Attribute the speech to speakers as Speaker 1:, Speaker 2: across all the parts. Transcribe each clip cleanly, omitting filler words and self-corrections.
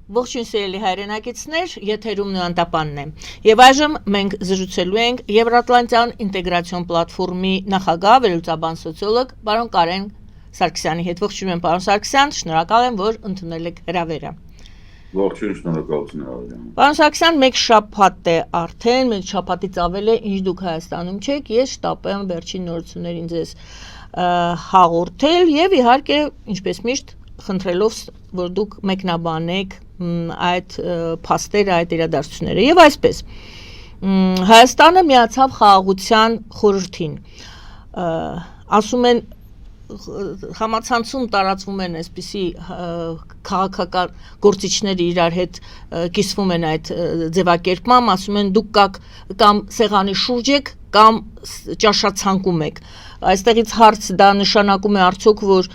Speaker 1: Ողջույն սիրելի հայրենակիցներ, եթերում Նոյանտապանն է։ Եվ այժմ մենք զրուցելու ենք Եվրատլանտյան ինտեգրացիոն պլատֆորմի նախագահ, վերլուծաբան սոցիոլոգ պարոն Կարեն Սարգսյանի հետ։ Ողջույն եմ պարոն Սարգսյան, շնորհակալ եմ, որ ընդունել եք հրավերը։
Speaker 2: Ողջույն, շնորհակալություն հրավերին։
Speaker 1: Պարոն Սարգսյան, մեկ շաբաթ է արդեն, մեկ շաբաթից ավել է, ինչ դուք Հայաստանում չեք, ես շտապ եմ վերջին նորություններին ձեզ հաղորդել եւ իհարկե, ինչպես միշտ, խնդրելով, որ դուք մեկնաբանեք այդ փաստերը, այդ իրադարձությունները։ Եվ այսպես, Հայաստանը միացավ Խաղաղության խորհրդին։ Ասում են համացանցում տարածվում են այսպիսի քաղաքական գործիչները իրար հետ կիսվում են այդ ձևակերպմամբ, ասում են դուք կաք կամ սեղանի շուրջ եք կամ ճաշացանկում եք։ Այստեղից հարց դա նշանակում է արդյոք, որ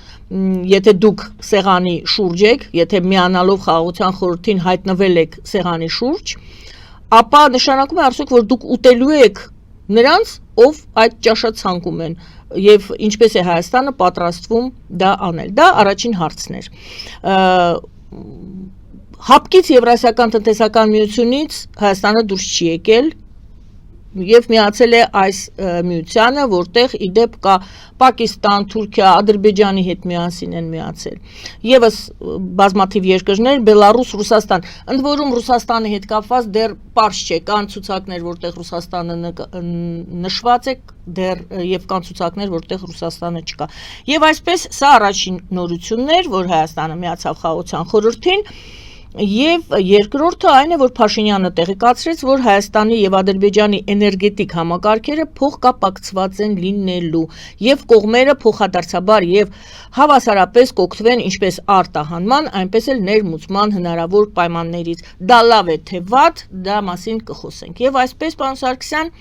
Speaker 1: եթե դուք սեղանի շուրջ եք, եթե միանալով Խաղաղության խորհրդին հայտնվել եք սեղանի շուրջ, ապա նշանակում է արդյոք, որ դուք ուտելու եք նրանց, ով այդ ճաշացանկում են, եւ ինչպես է Հայաստանը պատրաստվում դա անել։ Դա առաջին հարցն էր։ Հապկից Եվրասիական տնտեսական միությունից Հայաստանը դուրս չի եկել եւ միացել է այս միությանը, որտեղ իդեպ կա Պակիստան, Թուրքիա, Ադրբեջանի հետ միասին են միացել։ Եվս բազմաթիվ երկրներ, Բելարուս, Ռուսաստան, ընդ որում Ռուսաստանի հետ կապված դեռ պարզ չէ, կան ցուցակներ, որտեղ Ռուսաստանը նշված է, դեռ եւ կան ցուցակներ, որտեղ Ռուսաստանը չկա։ Եվ այսպես սա առաջին նորությունն էր, որ Հայաստանը միացավ Խաղաղության խորհրդին։ Եվ երկրորդը այն է, որ Փաշինյանը տեղեկացրեց, որ Հայաստանի եւ Ադրբեջանի էներգետիկ համակարգերը փոխկապակցված են լինելու եւ կողմերը փոխադարձաբար եւ հավասարապես կօգտվեն ինչպես արտահանման, այնպես էլ ներմուծման հնարավոր պայմաններից։ Դա լավ է թե վատ, դա մասին կխոսենք։ Եվ այսպես, պարոն Սարգսյան,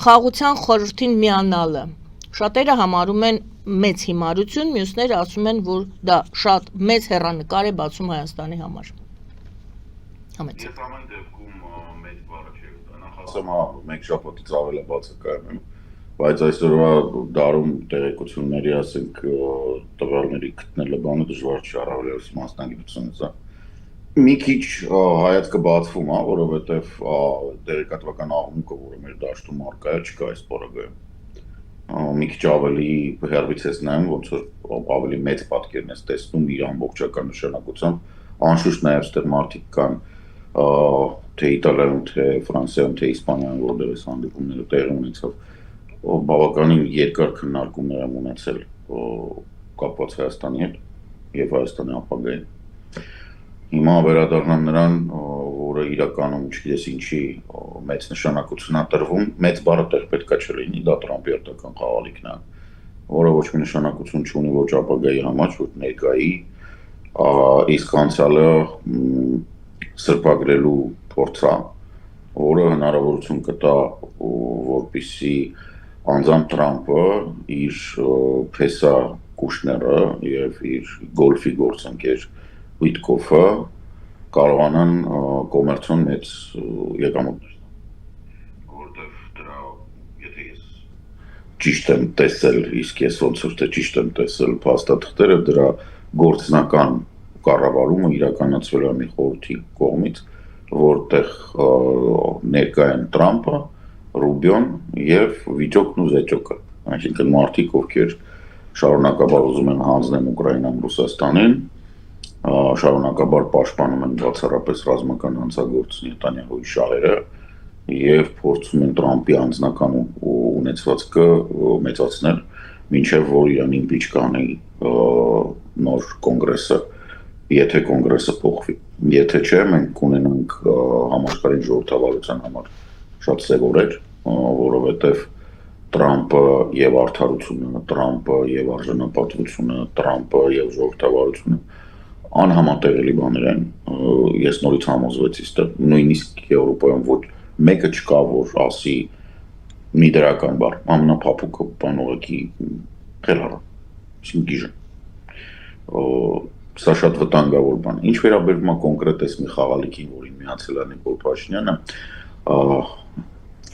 Speaker 1: Խաղաղության խորհրդին միանալը շատերը համարում են մեծ հիմարություն, մյուսները ասում են, որ դա շատ մեծ հեռանկար է բացում Հայաստանի համար։
Speaker 2: Ես ամեն դեպքում մեծ բառը չի ուտանա, ասեմ, մեկ շաբաթից ավել է բացակայում եմ, բայց այսօրվա դարում տեղեկությունների, ասենք, տվյալների գտնելը բանը դժվար չի, առավելևս մասնագիտությունից է։ Մի քիչ հայացքը բացվում է, որովհետև տեղեկատվական աղմուկը, որը մեր դաշտում առկա է, չկա այս պարագայում։ Մի քիչ ավելի հերվից ես նայում, ոնց որ ավելի մեծ պատկերն ես տեսնում իր ամբողջական նշանակությամբ, անշուշտ նաև ստեղ մարդիկ կան թե Իտալիայում, թե Ֆրանսիայում, թե Իսպանիայում, որտեղ այս հանդիպումները տեղի ունեցավ, բավականին երկար քննարկումներ եմ ունեցել կապված Հայաստանի հետ եւ Հայաստանի ապագային։ Հիմա վերադառնամ նրան, որը իրականում չգիտես ինչի մեծ նշանակություն է տրվում, մեծ բառը տեղ պետքա չլինի, դա Տրամպի երթական խաղալիքն է, որը ոչ մի նշանակություն չունի ոչ ապագայի համար, ոչ ներկայի, իսկ անցյալը սրբագրելու փորձ է, որը հնարավորություն կտա, որպեսզի անձամբ Տրամպը իր փեսա Կուշները եւ իր գոլֆի գործընկեր Վիտկոֆը կարողանան կոմերցիոն մեծ եկամուտներ ստանալ, որտեղ դրա, եթե ես ճիշտ եմ տեսել, իսկ ես ոնց որ թե ճիշտ եմ տեսել փաստաթղթերը, դրա գործնական կառավարումը իրականացվել է մի խորհրդի կողմից, որտեղ ներկա են Տրամպը, Ռուբիոն եւ Վիճոկն ու Զեճոկը, այսինքն մարդիկ, ովքեր շարունակաբար ուզում են հանձնել Ուկրաինան Ռուսաստանին, շարունակաբար պաշտպանում են բացառապես ռազմական հանցագործ Նետանյահուի շահերը եւ փորձում են Տրամպի անձնական ունեցվածքը մեծացնել, մինչեւ որ իրան իմպիչ կանի նոր կոնգրեսը, եթե կոնգրեսը փոխվի։ Եթե չէ, մենք կունենանք համաշխարհային ժողովրդավարության համար շատ սև օրեր, որովհետեւ Տրամպը եւ արդարությունը, Տրամպը եւ արժանապատվությունը, Տրամպը եւ ժողովրդավարությունը անհամատեղելի բաներ են, ես նորից համոզվեցի, նույնիսկ Եվրոպայում ոչ մեկը չկա, որ ասի մի դրական բառ, ամենափափուկը բան ուղղակի խելառ, գիժը, սա շատ վտանգավոր բան։ Ինչ վերաբերում է կոնկրետ այս մի խաղալիքին, որին միացել է Նիկոլ Փաշինյանը,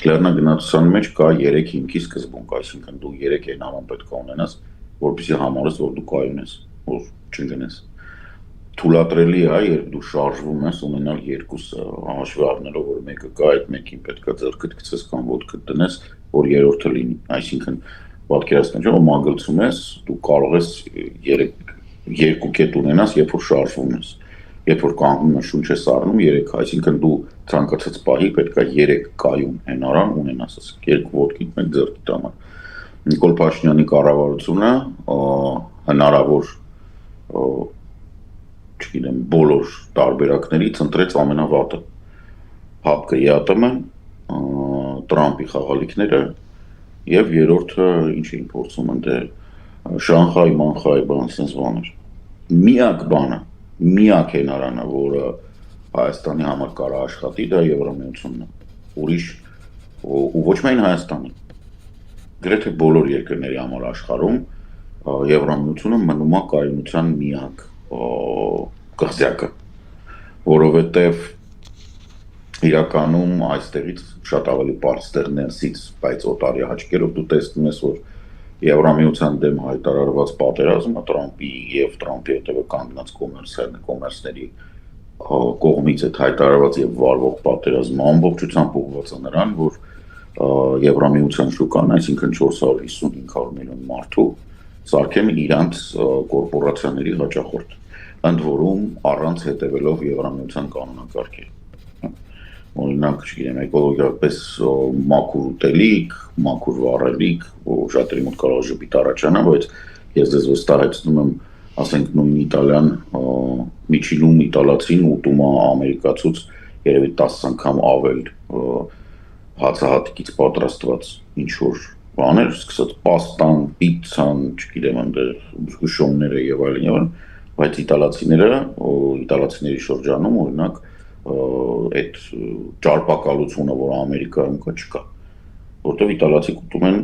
Speaker 2: լեռնագնացության մեջ կա 3 հիմքի սկզբունք, այսինքն դու 3 այն ամեն պետք է ունենաս, որպեսզի համարես, որ դու կայուն ես, որ չընկնես։ թույլատրելի է, երբ դու շարժվում ես ունենալ երկուսը, հաշվի առնելով, որ մեկը կա, այդ մեկին պետք է ձեռքդ գցես կամ ոտքդ դնես, որ երրորդը լինի։ Այսինքն պատկերացնեք, որ մագլցում ես, դու կարող ես երկու կետ ունենաս, երբ որ շարժվում ես։ Երբ որ կանգնում ես շունչ ես առնում 3, այսինքն դու ցանկացած պահի պետք է 3 կայուն հենարան ունենաս, երկու ոտքիդ, մեկ ձեռքիդ համար։ Նիկոլ Փաշինյանի կառավարությունը հնարավոր չգիտեմ, բոլոր տարբերակներից ընտրեց ամենավատը։ ՀԱՊԿ ԵԱՏՄ, Տրամպի խաղալիքները եւ երրորդը ինչ էին փորձում ընդ Շանխայ, Մանխայ, բան sense բաներ։ Միակ բանը, միակ հենարանը, որը Հայաստանի համար կարա աշխատի, դա Եվրամիությունն է։ Ուրիշ ու ոչ միայն Հայաստանի։ Գրեթե բոլոր երկրների համար աշխարհում Եվրամիությունը մնում է կայունության միակ կղզյակը, որովհետև իրականում այստեղից շատ ավելի բարձր ներսից, բայց օտարի աչքերով դու տեսնում ես, որ Եվրամիության դեմ հայտարարված պատերազմը Տրամպի եւ Տրամպի հետևը կանգնած կոմերսների կողմից այդ հայտարարված եւ վարվող պատերազմը ամբողջությամբ ուղղված է նրան, որ Եվրամիության շուկան, այսինքն 450-500 միլիոն մարդու սարքեն իրանց կորպորացիաների հաճախորդ, ընդ որում առանց հետևելով Եվրամիության կանոնակարգերի։ Օրինակ, չգիտեմ, էկոլոգիապես մաքուր ուտելիք, մաքուր վառելիք, շատերի մոտ կարող է ժպիտ առաջանա, բայց ես ձեզ վստահեցնում եմ, ասենք նույն Իտալիան, միջինում իտալացին ուտում է ամերիկացուց երևի 10 անգամ ավել հացահատիկից պատրաստված ինչ-որ բաներ, սկսած պաստան, պիցցան, չգիտեմ, այնտեղ զգուշոնները եւ այլն, բայց իտալացիների շրջանում օրինակ այդ ճարպակալությունը, որ Ամերիկայում կա, չկա, որտեղ իտալացիք ուտում են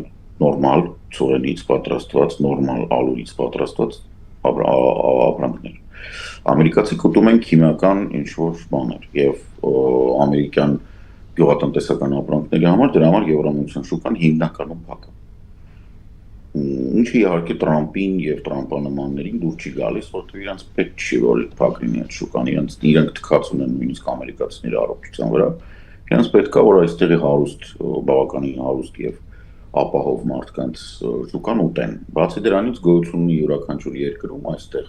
Speaker 2: նորմալ ցորենից պատրաստված, նորմալ ալուրից պատրաստված ապրանքներ։ Ամերիկացիք ուտում են քիմիական ինչ-որ բաներ եւ ամերիկյան գյուղատնտեսական ապրանքների համար դրա համար Եվրամիության շուկան հիմնականում փակ է։ Ինչը իհարկե Տրամպին եւ Տրամպանմաններին դուր չի գալիս, որտեղ իրանց պետք չի որ փակ լինի այդ շուկան, իրանք թքած ունեն նույնիսկ ամերիկացիների առողջության վրա։ Իրանց պետք է որ այստեղի հարուստ, բավականին հարուստ եւ ապահով մարդկանց շուկան ուտեն։ Բացի դրանից գոյություն ունի յուրաքանչյուր երկրում այստեղ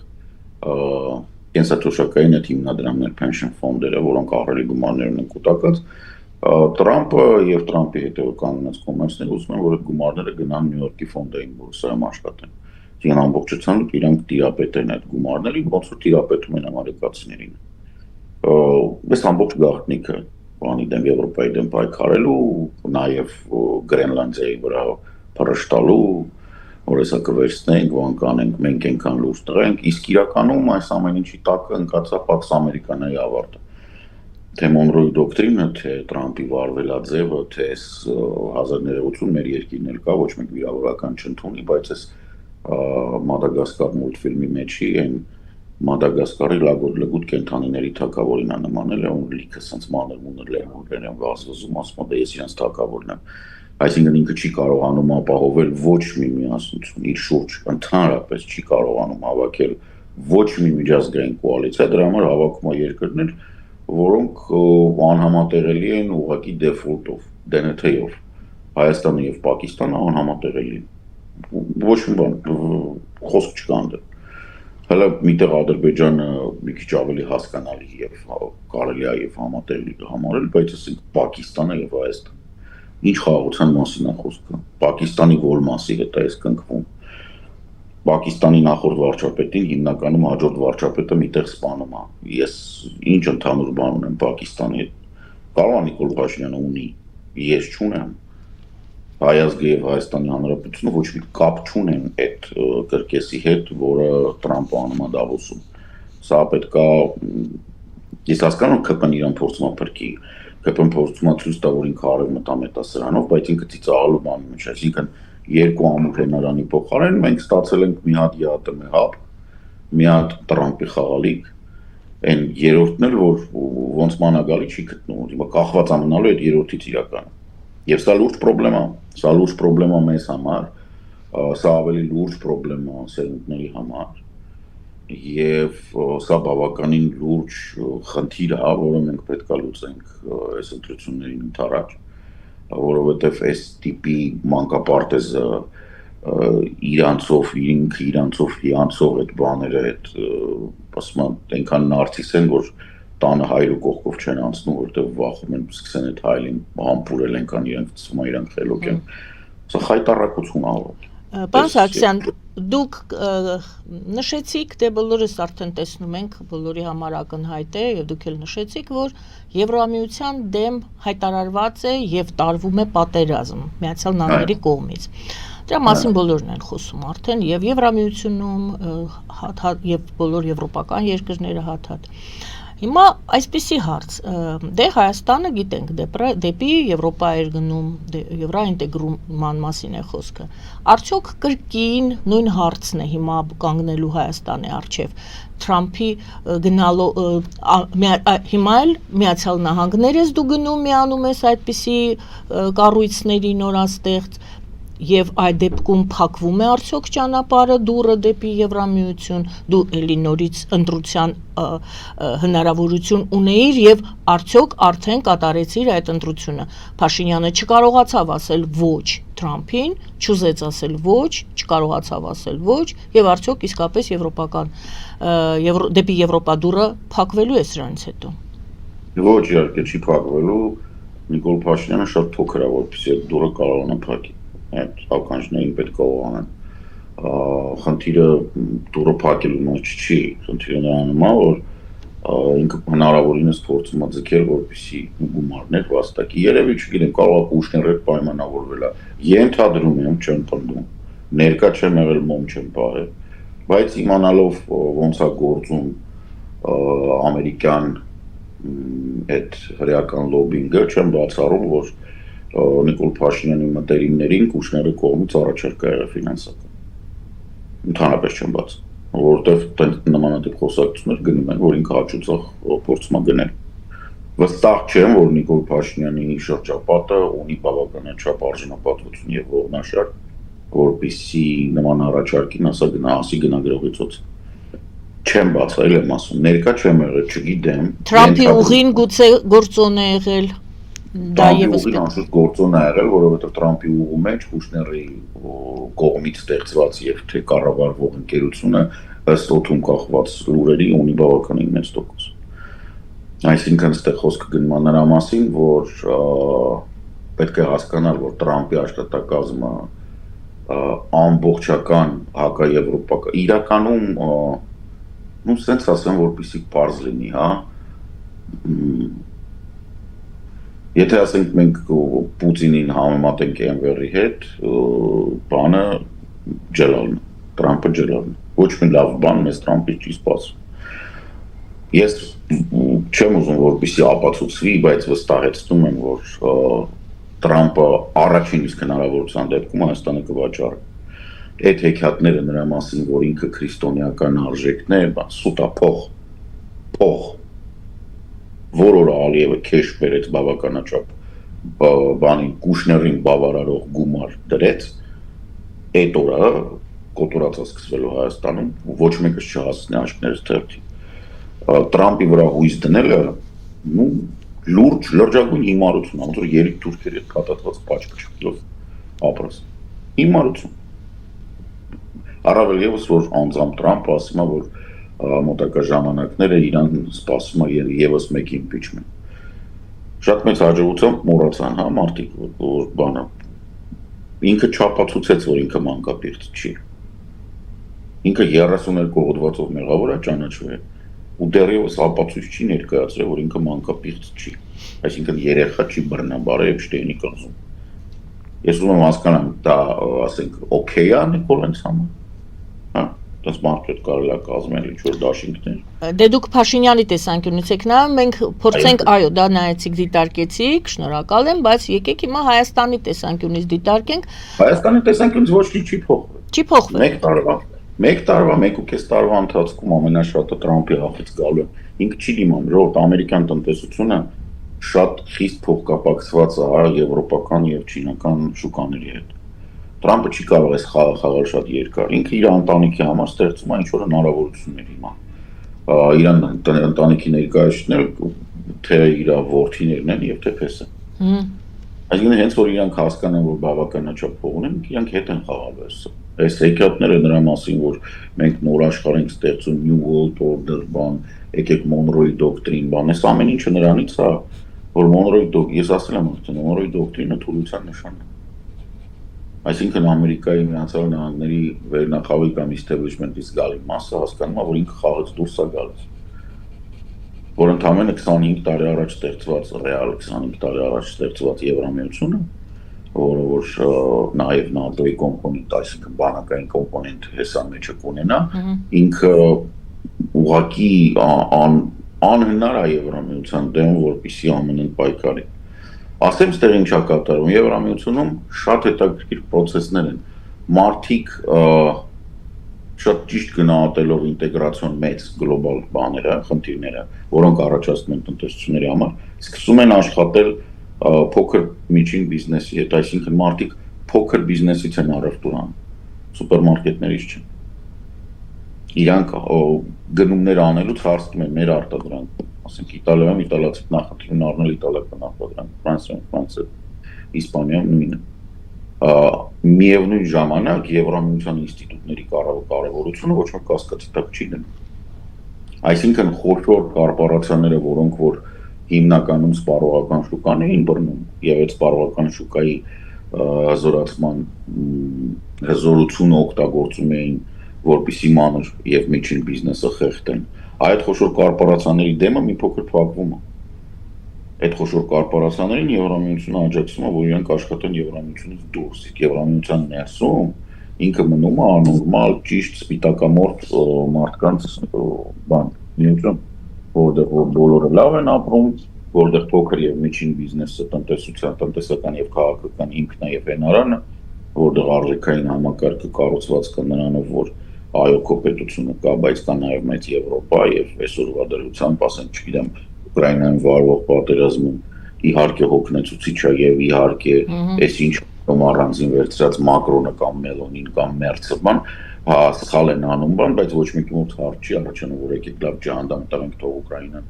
Speaker 2: կենսաթոշակային այդ հիմնադրամներ, pension ֆոնդերը, որոնք ահռելի գումարներ ունեն կուտակած, Տրամպը եւ Տրամպի հետևը կանգնած կոմերսները ուզում են, որ այդ գումարները գնան Նյու Յորքի ֆոնդային բորսայում աշխատեն։ Իրեն ամբողջությամբ իրանք տիրապետեն այդ գումարներին, ոնց որ տիրապետում են ամերիկացիներին։ Այս ամբողջ գաղտնիքը բանի դեմ Եվրոպայի դեմ պայքարելու, նաեւ Գրենլանդիայի վրա փռշտալու, որ հեսա կվերցնենք, բան կանենք, մենք այնքան լուրջ տղենք, իսկ իրականում այս ամեն ինչի տակը ընկածա Pax Americana-ի ավարտը։ Թե Մոնրոյի դոկտրինը, թե Տրամպի վարվելաձևը, թե 1980 մեր երկիրն էլ կա, ոչ մեկ վիրավորական չընդունի, բայց այս Մադագասկար մուլտֆիլմի մեջի այն Մադագասկարի լագոտ կենթանիների թագավորին է նմանել, ում լիքը սենց մանր-մունր լերմուններ են վազվզում, ասում է ես իրենց թագավորն եմ։ Այսինքն ինքը չի կարողանում ապահովել ոչ մի միասնություն իր շուրջ, ընդհանրապես չի կարողանում հավաքել ոչ մի միջազգային կոալիցիա, դրա համար հավաքում է երկրներ, որոնք անհամատեղելի են ուղղակի դեֆոլտով, DNT-ով, Հայաստանը եւ Պակիստանը անհամատեղելի են։ Ոչ մի բան, խոսք չկա այնտեղ։ Հələ միտեղ Ադրբեջանը մի քիչ ավելի հասկանալի եւ կարելի է եւ համատեղելի համարել, բայց ասենք Պակիստանը եւ Հայաստանը։ Ինչ խաղաղության մասին է խոսքը։ Պակիստանի գոլ մասի հետ է այս կնքվում։ Պակիստանի նախորդ վարչապետին հիմնականում հաջորդ վարչապետը միտեղ սպանում է։ Ես ինչ ընդհանուր բան ունեմ Պակիստանի հետ։ Կարող է Նիկոլ Փաշինյանը ունի, ես չունեմ։ Հայազգը եւ Հայաստանի Հանրապետությունը ոչ մի կապ չունեն այդ կրկեսի հետ, որը Տրամպը անում է Դավոսում։ Սա պետք է ես հասկանում ԿՊ-ն իրան փորձում է փրկի, ԿՊ-ն փորձում է ցույց տա, որ ինքը արև մտա մետասրանով, բայց ինքը ծիծաղալու բան ունի, այսինքն երկու ամուր հենարանի փոխարեն մենք ստացել ենք մի հատ ԵԱՏՄ հապ, մի հատ Տրամպի խաղալիք, այն երրորդն էլ որ ոնց մանագալի չի գտնում, հիմա կախված է մնալու այդ երրորդից իրականում։ Եվ սա լուրջ պրոբլեմ է մեզ համար, սա ավելի լուրջ պրոբլեմ է սերունդների համար, եւ սա բավականին լուրջ խնդիր է, որը մենք պետք է լուծենք այս ընտրություններին ընդառաջ, որովհետեւ այս տիպի մանկապարտեզը իրանցով հիանցող այդ բաները այդ ասում եմ այնքան նարցիս են, որ տանը հայրը կողքով չեն անցնում, որտեղ վախում են սկսեն այդ հայլին համբուրել այնքան իրենք ցվում է իրանք խելոք են։ Սա խայտառակություն է։
Speaker 1: Պարոն Սարգսյան, դուք նշեցիք, դե բոլորս արդեն տեսնում ենք, բոլորի համար ակնհայտ է, եւ դուք էլ նշեցիք, որ Եվրամիության դեմ հայտարարված է եւ տարվում է պատերազմ Միացյալ Նահանգների կողմից։ Դրա մասին բոլորն են խոսում արդեն եւ Եվրամիությունում եւ բոլոր եվրոպական երկրները հաթաթ։ Հիմա այսպիսի հարց, դե Հայաստանը գիտենք դեպի Եվրոպա էր գնում, եվրոինտեգրման մասին է խոսքը։ Արդյոք կրկին նույն հարցն է հիմա կանգնելու Հայաստանի առջև Թրամփի գնալու հիմա էլ Միացյալ Նահանգներս դու գնում միանում ես այդպիսի կառույցների նորաստեղծ եւ այդ դեպքում փակվում է արդյոք ճանապարհը դուրը դեպի Եվրամիություն, դու էլի նորից ընտրության հնարավորություն ունեիր եւ արդյոք արդեն կատարեցիր այդ ընտրությունը։ Փաշինյանը չկարողացավ ասել ոչ Թրամփին, չուզեց ասել ոչ, չկարողացավ ասել ոչ եւ արդյոք իսկապես եվրոպական դեպի Եվրոպա դուրը փակվելու է սրանից հետո։
Speaker 2: Ոչ, իհարկե չի փակվելու։ Նիկոլ Փաշինյանը շատ փոքր է, որպեսզի այդ դուրը կարողանա փակի։ Այդ ականջներին պետք է անեն։ Խնդիրը դուրը փակելու մեջ չի, խնդիրը նրանում է, որ ինքը հնարավորինս փորձում է ձգել, որպեսզի գումարներ վաստակի։ Երևի չգիտեմ, կարող է Կուշները պայմանավորվել է։ Ենթադրում եմ, չեմ պնդում, ներկա չեմ եղել, մոմ չեմ բարել, բայց իմանալով ոնց է գործում ամերիկյան այդ հրեական լոբինգը, չեմ բացառում, որ Նիկոլ Փաշինյանի մտերիմներին Կուշները կողմից առաջարկ է եղել ֆինանսական։ Ընդհանրապես չեմ բաց, որովհետև նմանատիպ խոսակցություններ գնում են, որ ինքը հաճուցող փորձում է գնել։ Վստահ չեմ, որ Նիկոլ Փաշինյանի շրջապատը ունի բավականաչափ արժանապատվություն եւ ողնաշարք, որպեսզի նման առաջարկին ասի գնագրողի ծոց։ Չեմ բացել եմ ասում, ներկա չեմ եղել, չգիտեմ։
Speaker 1: Թրամփի ուղին գուցե գործոն է եղել։ Դա եւս
Speaker 2: անշուշտ գործոն է եղել, որովհետև Թրամփի ուղու մեջ Կուշների կողմից ստեղծված եւ թե կառավարվող ընկերությունը ըստ օդում կախված լուրերի ունի բավականին մեծ տոկոս։ Այսինքն այստեղ խոսքը գնում է նրա մասին, որ պետք է հասկանալ, որ Թրամփի աշխատակազմը ամբողջական հակաեվրոպական իրականում նու սենց ասեմ, որպեսզի պարզ լինի, հա։ Եթե ասենք մենք Պուտինին համեմատենք Էնվերի հետ, բանը ջելալն, Թրամփը ջելալն։ Ոչ մի լավ բան մեզ Թրամփից չի սպասում։ Ես չեմ ուզում որպեսզի ապացուցվի, բայց վստահեցնում եմ, որ Թրամփը առաջին իսկ հնարավորության դեպքում Հայաստանը կվաճառի։ Այդ հեքիաթները նրա մասին, որ ինքը քրիստոնեական արժեքն է, սուտ է փող։ Որ օրը Ալիևը քեշ բերեց բավականաչափ բանին Կուշներին բավարարող գումար դրեց, այդ օրը կոտորածա սկսվելու Հայաստանում ոչ մեկը չհասնի աչքներս թերթի։ Թրամփի վրա հույս դնելը լուրջ լրջագույն հիմարություն է, ոնց որ երեք թուրքերի հետ կատակված պաճկով ապրես։ Հիմարություն։ Առավել ևս որ անձամբ Թրամփը ասում է, որ մոտակա ժամանակները իրան սպասում է եւս մեկ impeachment։ Շատ մեծ հաջողությամբ մոռացան, հա, մարդիկ, որ բանը ինքը չափացուցեց, որ ինքը մանկապիրտ չի։ Ինքը 32 հոդվածով մեղավոր է ճանաչվել ու դեռևս ապացույց չի ներկայացրել, որ ինքը մանկապիրտ չի։ Այսինքն երեխա չի բռնաբարել Էփշտեյնի կղզում։ Ես ուզում եմ հասկանամ, դա ասենք օքեյ է Նիկոլայից համար։ Հա, դες մարդիկ կարելի է կազմել ինչ-որ դաշինքներ։
Speaker 1: Դե դուք Փաշինյանի տեսանկյունից եք նայում, մենք փորձենք, այո, դա նայեցիք, դիտարկեցիք, շնորհակալ եմ, բայց եկեք հիմա Հայաստանի տեսանկյունից դիտարկենք։
Speaker 2: Հայաստանի տեսանկյունից ոչ չի փոխվել։
Speaker 1: Չի փոխվել։
Speaker 2: Մեկ տարվա, 1.5 տարվա ընթացքում ամենաշատը Թրամփի հաղթից գալու է։ Ինքը չի դիմանում, որ ամերիկյան տնտեսությունը շատ խիստ փոխկապակցված է եվրոպական եւ չինական շուկաների հետ։ Տրամպը չի կարող այս խաղը խաղալ շատ երկար։ Ինքը իր ընտանիքի համար ստեղծում է ինչ-որ հնարավորություններ հիմա։ Իրան ընտանիքի ներկայացուցիչները թե իր որդիներն են եւ թե պես են։ Այսինքն հենց որ իրանք հասկանան, որ բավականաչափ փող ունեն, իրանք հետ են խաղալու այս։ Այս հեքիաթները նրա մասին, որ մենք նոր աշխարհ ենք ստեղծում, New World Order, բան, եկեք Monroe Doctrine, բան, այս ամեն ինչը նրանից է, որ ես ասել եմ, որ Monroe Doctrine-ը թուլության նշան է։ Այսինքն Ամերիկայի Միացյալ Նահանգների վերնախավի կամ establishment-ից գալի մասը հասկանում է, որ ինքը խաղից դուրս է գալիս։ Որ ընդամենը 25 տարի առաջ ստեղծված, ռեալ 25 տարի առաջ ստեղծված Եվրամիությունը, որը որ նաև ՆԱՏՕ-ի կոմպոնենտ, այսինքն բանակային կոմպոնենտ հեսա մեջը կունենա, ինքը ուղղակի անհնար է Եվրամիության դեմ, որպեսզի ԱՄՆ-ն պայքարի։ Ասեմ ստեղ ինչ է կատարում, Եվրամիությունում շատ հետաքրքիր պրոցեսներ են։ Մարդիկ շատ ճիշտ գնահատելով ինտեգրացիոն մեծ գլոբալ բաները, խնդիրները, որոնք առաջացնում են տնտեսությունների համար, սկսում են աշխատել փոքր միջին բիզնեսի հետ, այսինքն մարդիկ փոքր բիզնեսից են առևտուր անում, սուպերմարկետներից չեն։ Իրանք գնումներ անելուց հարցնում են մեր արտադրանք, ասենք Իտալիայում իտալացի նախընտրում առնել իտալական արտադրանք, Ֆրանսիայում, Իսպանիայում նույնը։ Միևնույն ժամանակ Եվրամիության ինստիտուտների կարևորությունը ոչ մեկ կասկածի տակ չի դնում։ Այսինքն խոշոր կորպորացիաները, որոնք որ հիմնականում սպառողական շուկան էին բռնում եւ այդ սպառողական շուկայի հզորացման հզորությունը օգտագործում էին, որպեսզի մանր եւ միջին բիզնեսը խեղդեն, այդ խոշոր կորպորացիաների դեմը մի փոքր փակվում է։ Այդ խոշոր կորպորացիաներին Եվրամիությունը աջակցում է, որ իրենք աշխատեն Եվրամիությունից դուրս, իսկ Եվրամիության ներսում ինքը մնում է անորմալ, ճիշտ, սպիտակամորթ մարդկանց բան, միություն, որտեղ բոլորը լավ են ապրում, որտեղ փոքր եւ միջին բիզնեսը տնտեսական եւ քաղաքական ինքն է եւ հենարանը, որտեղ արժեքային համակարգը կառուցված կա նրանով, որ այո, կոպետությունը կա, բայց կա նաեւ մեծ Եվրոպա եւ այսօրվա դրությամբ, ասենք, չգիտեմ, Ուկրաինայում վարվող պատերազմը իհարկե հոգնեցուցիչ է եւ իհարկե այս ինչ առանձին վերցրած Մակրոնը կամ Մելոնին կամ Մերցը բան, սխալ են անում բան, բայց ոչ մեկի մոտ հարց չի առաջանում, որ եկեք լավ ջահանդամ տանենք, թող Ուկրաինան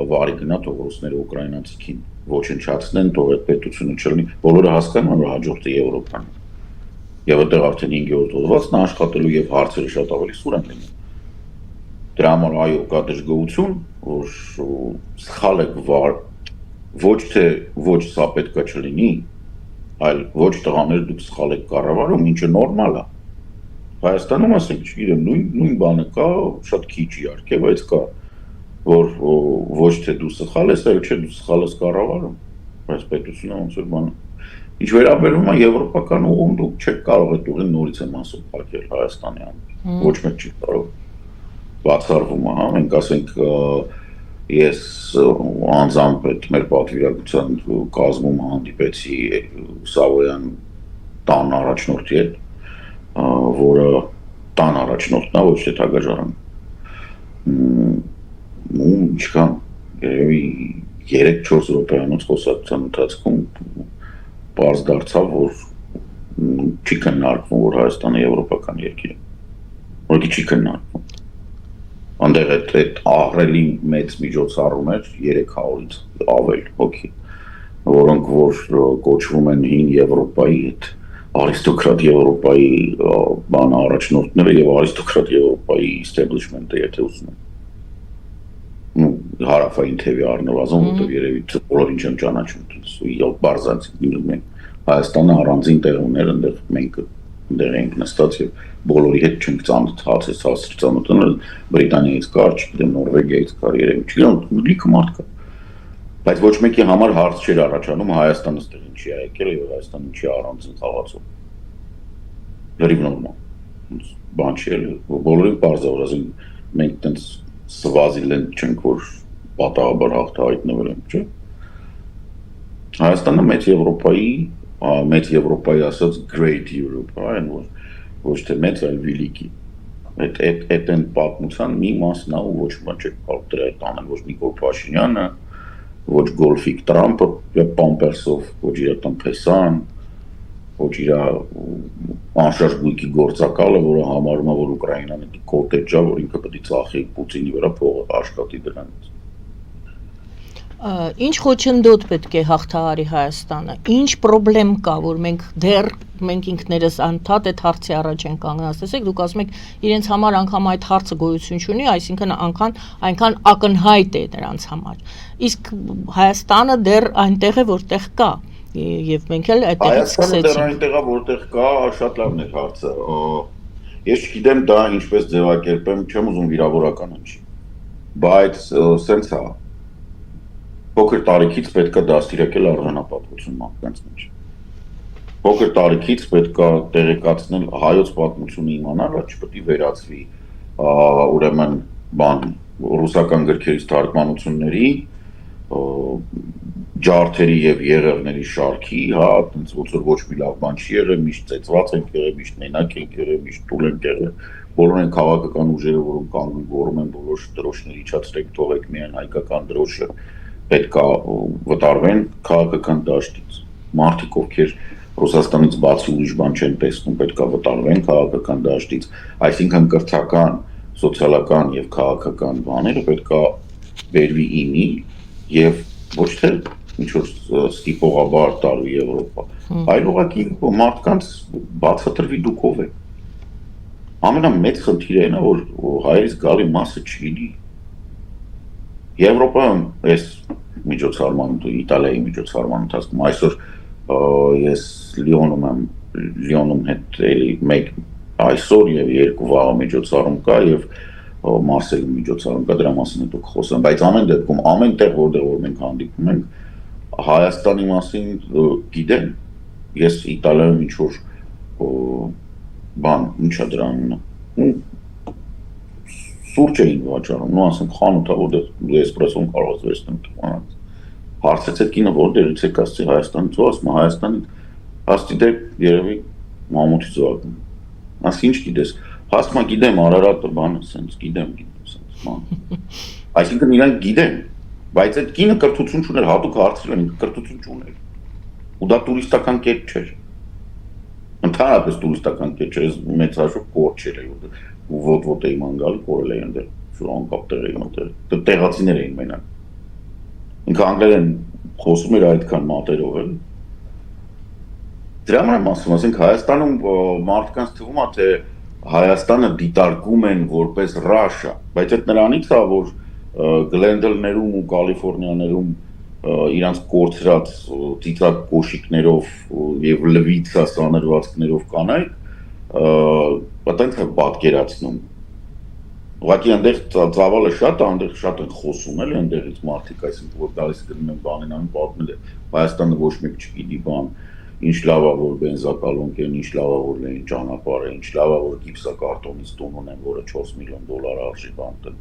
Speaker 2: վարի գնա, թող ռուսները ուկրաինացիքին ոչնչացնեն, թող այդ պետությունը չլինի, բոլորը հասկանում են, որ հաջորդը Եվրոպան է։ Եվ այդտեղ արդեն 5-րդ հոդվածն է աշխատելու եւ հարցերը շատ ավելի սուր են լինում։ Դրա համար այո, կա դժգոհություն, որ սխալ եք ոչ թե ոչ սա պետքա չլինի, այլ ոչ տղաներ դուք սխալ եք կառավարում, ինչը նորմալ է։ Հայաստանում ասենք, չգիտեմ, նույն բանը կա, շատ քիչ իհարկե, բայց կա, որ ոչ թե դու սխալ ես, այլ չէ դու սխալ ես կառավարում, բայց պետությունը ոնց որ բանը։ Ինչ վերաբերում է եվրոպական ուղուն, դուք չեք կարող այդ ուղին նորից եմ ասում փակել Հայաստանի համար։ Ոչ մեկ չի կարող։ Բացառվում է, հա, մենք ասենք ես անձամբ այդ մեր պատվիրակության կազմում հանդիպեցի Սավոյան տան առաջնորդի հետ, որը տան առաջնորդն է, ոչ թե թագաժարան։ Ինչքան երևի 3-4 րոպեանոց խոսակցության ընթացքում պարզ դարձավ, որ չի քննարկվում, որ Հայաստանը եվրոպական երկիր է։ Որի չի քննարկվում։ Անդեղ այդ ահռելի մեծ միջոցառում էր 300-ից ավել հոգի, որոնք որ կոչվում են հին Եվրոպայի հետ, արիստոկրատ Եվրոպայի բան առաջնորդները եւ արիստոկրատ Եվրոպայի establishment-ը, եթե ուզում են։ Հարավային թևի առնվազն, որտեղ երևի բոլորին չեմ ճանաչում, բարձանցիկ լինում են Հայաստանը առանձին տեղ ուներ, այնտեղ մենք դեր ենք նստած եւ բոլորի հետ չենք ծանոթացել, Բրիտանիայից կար, չգիտեմ, Նորվեգիայից կար, երևի, չգիտեմ, լիքը մարդ կա։ Բայց ոչ մեկի համար հարց չէր առաջանում Հայաստանը ստեղ ինչի է եկել եւ Հայաստանը ինչի առանձին խաղացող։ Լրիվ նորմալ։ Բան չի էլ, բոլորին պարզ է, որ ասենք մենք տենց Սվազիլենդ չենք, որ պատահաբար հայտնվել ենք, չէ՞։ Հայաստանը մեծ Եվրոպայի ասած Great Europe, այն ոչ թե մեծ, այլ великий։ Այդ են պատմության մի մասն է, ոչ ոք չի կարող դրա հետ անել, ոչ Նիկոլ Փաշինյանը, ոչ Գոլֆիկ Տրամպը, Պամպերսով, ոչ Իրական Փեսան, ոչ իր անշարժ գույքի գործակալը, որը համարում է, որ Ուկրաինան է կոտեջ է, որ ինքը պետք է ծախի Պուտինի վրա փողը աշխատի դրանից։
Speaker 1: Ինչ խոչընդոտ պետք է հաղթահարի Հայաստանը, ինչ պրոբլեմ կա, որ մենք ինքներս անդադ այդ հարցի առաջ ենք կանգնած, տեսեք, դուք ասում եք իրենց համար անգամ այդ հարցը գոյություն չունի, այսինքն այնքան ակնհայտ է նրանց համար, իսկ Հայաստանը դեռ այնտեղ է, որտեղ կա, եւ մենք էլ այդտեղից
Speaker 2: Հայաստանը դեռ
Speaker 1: սկսեցինք։
Speaker 2: այնտեղ է, որտեղ կա, շատ լավն է հարցը, ես չգիտեմ դա ինչպես ձևակերպեմ, չեմ ուզում վիրավորական անջի, բայց սենց է, փոքր տարիքից պետք է դաստիարակել արժանապատվություն մարդկանց մեջ։ Փոքր տարիքից պետք է տեղեկացնել հայոց պատմությունը իմանալը, չպետք է վերածվի ուրեմն ռուսական գրքերից թարգմանությունների, ջարդերի եւ եղեղների շարքի, հա, այնց ոնց որ ոչ մի լավ բան չի եղել, միշտ ծեծված ենք եղել, միշտ մենակ ենք եղել, միշտ տուլ ենք եղել, բոլոր են քաղաքական ուժերը, որոնք կանգուն գոռում են բոլոր դրոշները իջացրեք, թողեք միայն հայկական դրոշը պետք է վտարվեն քաղաքական դաշտից։ Մարդիկ, ովքեր Ռուսաստանից բացի ուրիշ բան չեն տեսնում, պետք է վտարվեն քաղաքական դաշտից, այսինքն կրթական, սոցիալական եւ քաղաքական բաները պետք է բերվի իմի եւ ոչ թե ինչ որ ստիպողաբար տարվի Եվրոպա, այլ ուղղակի մարդկանց բացատրվի դուք ով եք։ Ամենամեծ խնդիրը այն է, որ հայերից գալի մասը չլինի։ Եվրոպայում այս միջոցառման, Իտալիայի միջոցառման ընթացքում այսօր ես Լիոնում հետ էլի մեկ այսօր եւ երկու վաղ միջոցառում կա եւ Մարսելում միջոցառում կա, դրա մասին հետո կխոսեմ, բայց ամեն դեպքում ամենտեղ որտեղ մենք հանդիպում ենք Հայաստանի մասին գիտեմ, ես Իտալիայում ինչ որ բան, ինչա դրա անունը, սուրճ էին վաճառում, նո ասենք խանութ է, որտեղ էսպրեսոն կարող ես վերցնել, հարցեցեք կինը որտեղից եք, ասեցի Հայաստանից, ու ասում Հայաստանից, ասեցի դե երևի մամուտից զվարվում, ասի ինչ գիտես, ասում գիտեմ Արարատը բանը, սենց գիտեմ, սենց բան, այսինքն իրանք գիտեն, բայց այդ կինը կրթություն չուներ, հատուկ հարցրել են, կրթություն չուներ, ու դա տուրիստական կետ չէր, ընդհանրապես տուրիստական կետ չէր, մեծ հաշվով կոր չէր, ոտ էի մանգալի, կորել էին դեր, շուր անկապ տեղ էին ոտեր, տեղացիներ էին մենակ, ինքը անգլերեն խոսում էր այդքան մատերով էլ, դրա համար եմ ասում, ասենք Հայաստանում մարդկանց թվում է, թե Հայաստանը դիտարկում են որպես Ռաշա, բայց այդ նրանից է, որ Գլենդլներում ու Կալիֆորնիաներում իրանց կորցրած ծիծակ կոշիկներով եւ լվիցա սանրվածքներով կանայք այդտեղ է պատկերացնում։ Ուղղակի այնտեղ ծավալը շատ է, այնտեղ շատ են խոսում էլի այնտեղից մարդիկ, այսինքն որ գալիս գնում են բանին անում պատմել է Հայաստանը ոչ մեկ չգիտի բան, ինչ լավ է որ բենզակալոնք են, ինչ լավ է որ լեին ճանապարհ է, ինչ լավ է որ գիպսակարտոնից տուն ունեն, որը $4 միլիոն արժի բան տենց։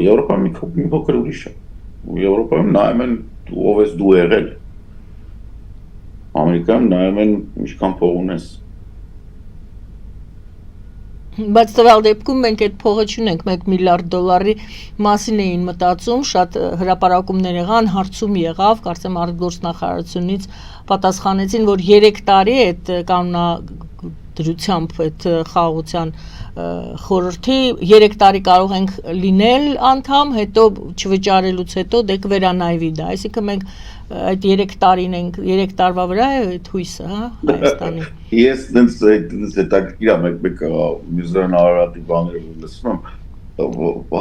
Speaker 2: Եվրոպայում մի փոքր ուրիշ է։ Եվրոպայում նայում են ով ես դու եղել։ Ամերիկայում նայում են ինչքան փող ունես։
Speaker 1: Բայց տվյալ դեպքում մենք այդ փողը չունենք, $1 միլիարդ մասին էին մտածում, շատ հրապարակումներ եղան, հարցում եղավ, կարծեմ արտգործնախարարությունից պատասխանեցին, որ 3 տարի այդ կանոնադրությամբ այդ խաղաղության խորհրդի 3 տարի կարող ենք լինել անդամ, հետո չվճարելուց հետո դե կվերանայվի դա, այսինքն մենք այդ 3 տարին ենք, 3 տարվա վրա է այդ հույսը, հա, Հայաստանի։
Speaker 2: Ես դենց հետաքրքիր եմ մեկ Միրզոյան Արարատի բաները որ լսում եմ,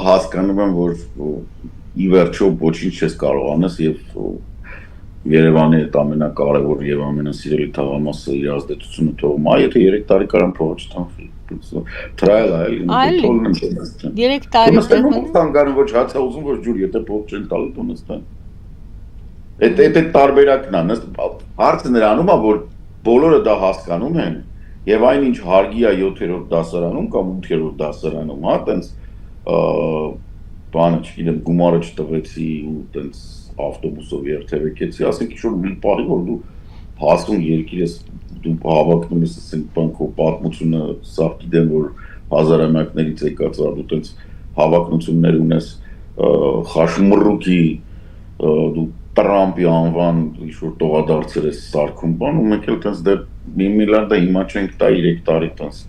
Speaker 2: հասկանում եմ, որ ի վերջո ոչինչ չես կարող անես եւ Երևանի այդ ամենակարևոր եւ ամենասիրելի թաղամասը իր ազդեցությունը թողում, եթե 3 տարի կարան փողը չթանվի։ Trial այլ
Speaker 1: 3 տարի
Speaker 2: ցանկանում ոչ հացա ուզում ոչ ջուր, եթե փող չեն տալու տոնստան։ Այդ տարբերակն է, հարցը նրանում է, որ բոլորը դա հասկանում են եւ այնինչ հարգի է 7-րդ դասարանում կամ 8-րդ դասարանում, հա, տենց բանը չգիտեմ, գումարը չտվեցի ու տենց ավտոբուսով երթևեկեցի, ասենք ինչ-որ մի պահի, որ դու հասուն երկիր ես, դու հավակնում ես, ասենք բանկով պատմությունը, սաղ գիտեմ, որ հազարամյակներից եկած դու տենց հավակնություններ ունես, խաշմռուկի, դու Տրամպի անվան ինչ-որ տողադարձեր է սարքում բան, ու մենք էլ տենց դե 1 միլիարդը հիմա չենք տա 3 տարի տենց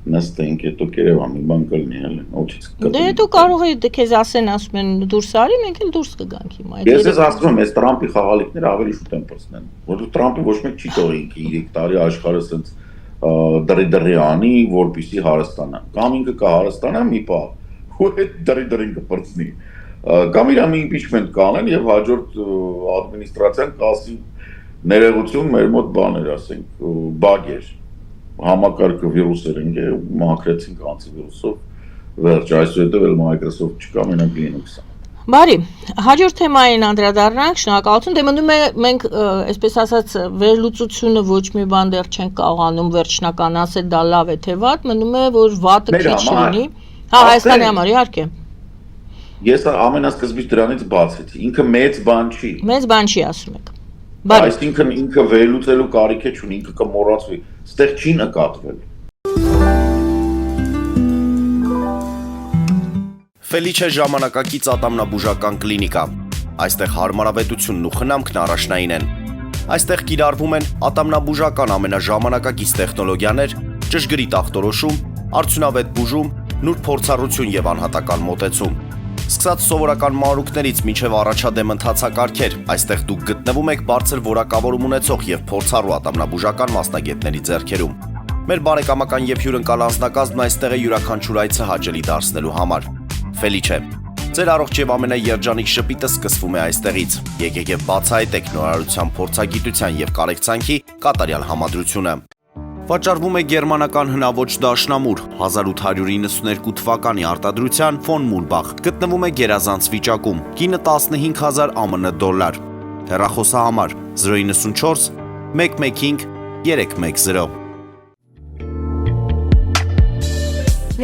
Speaker 2: նստենք, հետո կերևա մի բան կլինի էլ, ոչից կգտնի։
Speaker 1: Դե դու կարող ես քեզ ասում են դուրս արի, մենք էլ դուրս կգանք հիմա։
Speaker 2: Ես ես ասում եմ, այս Տրամպի խաղալիքները ավելի շուտ են պրծնեն, որովհետև Տրամպի ոչ մեկ չի թողի 3 տարի աշխարհը սենց դրի անի, որպեսզի հարստանա։ Կամ ինքը կհարստանա մի պահ, ու այդ դրին կպրծնի։ Կամ իր մի impeachment կանեն եւ հաջորդ ադմինիստրացիան կասի ներողություն մեր մոտ բաներ, ասենք, բագ էր, համակարգը վիրուսեր են, մաքրեցինք անտիվիրուսով, վերջ, այսուհետև էլ Microsoft չկա, մենակ Linux-ը։
Speaker 1: Բարի, հաջորդ թեմային անդրադառնանք, շնորհակալություն, դե մնում է մենք, այսպես ասած, վերլուծությունը ոչ մի բան դեռ չենք կարողանում վերջնական ասել, դա լավ է թե վատ, մնում է, որ վատը քիչ լինի։ Հա, Հայաստանի համար, իհարկե։
Speaker 2: Ես ամենասկզբից դրանից բացեցի, ինքը մեծ բան չի։
Speaker 1: Մեծ բան չի ասում եք։ Բարի։
Speaker 2: Այսինքն ինքը վերլուծելու կարիք չունի, ինքը կմոռացվի, ստեղ չի նկատվել։
Speaker 3: Ֆելիչե ժամանակակից ատամնաբուժական կլինիկա։ Այստեղ հարմարավետությունն ու խնամքն առաջնային են։ Այստեղ կիրառվում են ատամնաբուժական ամենաժամանակակից տեխնոլոգիաներ, ճշգրիտ ախտորոշում, արդյունավետ բուժում, նուրբ փորձառություն եւ անհատական մոտեցում։ Սկսած սովորական մանրուքներից մինչև առաջադեմ ընթացակարգեր, այստեղ դուք գտնվում եք բարձր որակավորում ունեցող եւ փորձառու ատամնաբուժական մասնագետների ձեռքերում։ Մեր բարեկամական եւ հյուրընկալ անձնակազմն այստեղ է յուրաքանչյուր այցը հաճելի դարձնելու համար։ Ֆելիչե, ձեր առողջ եւ ամենաերջանիկ շպիտը սկսվում է այստեղից։ Եկեք եւ բացահայտեք նորարարության փորձագիտության եւ կարեկցանքի կատարյալ համադրությունը։ Վաճառվում է գերմանական հնաոճ դաշնամուր 1892 թվականի արտադրության ֆոն Մուրբախ, գտնվում է գերազանց վիճակում, գինը 15000 ԱՄՆ դոլար։ Հեռախոսահամար 094 115 310։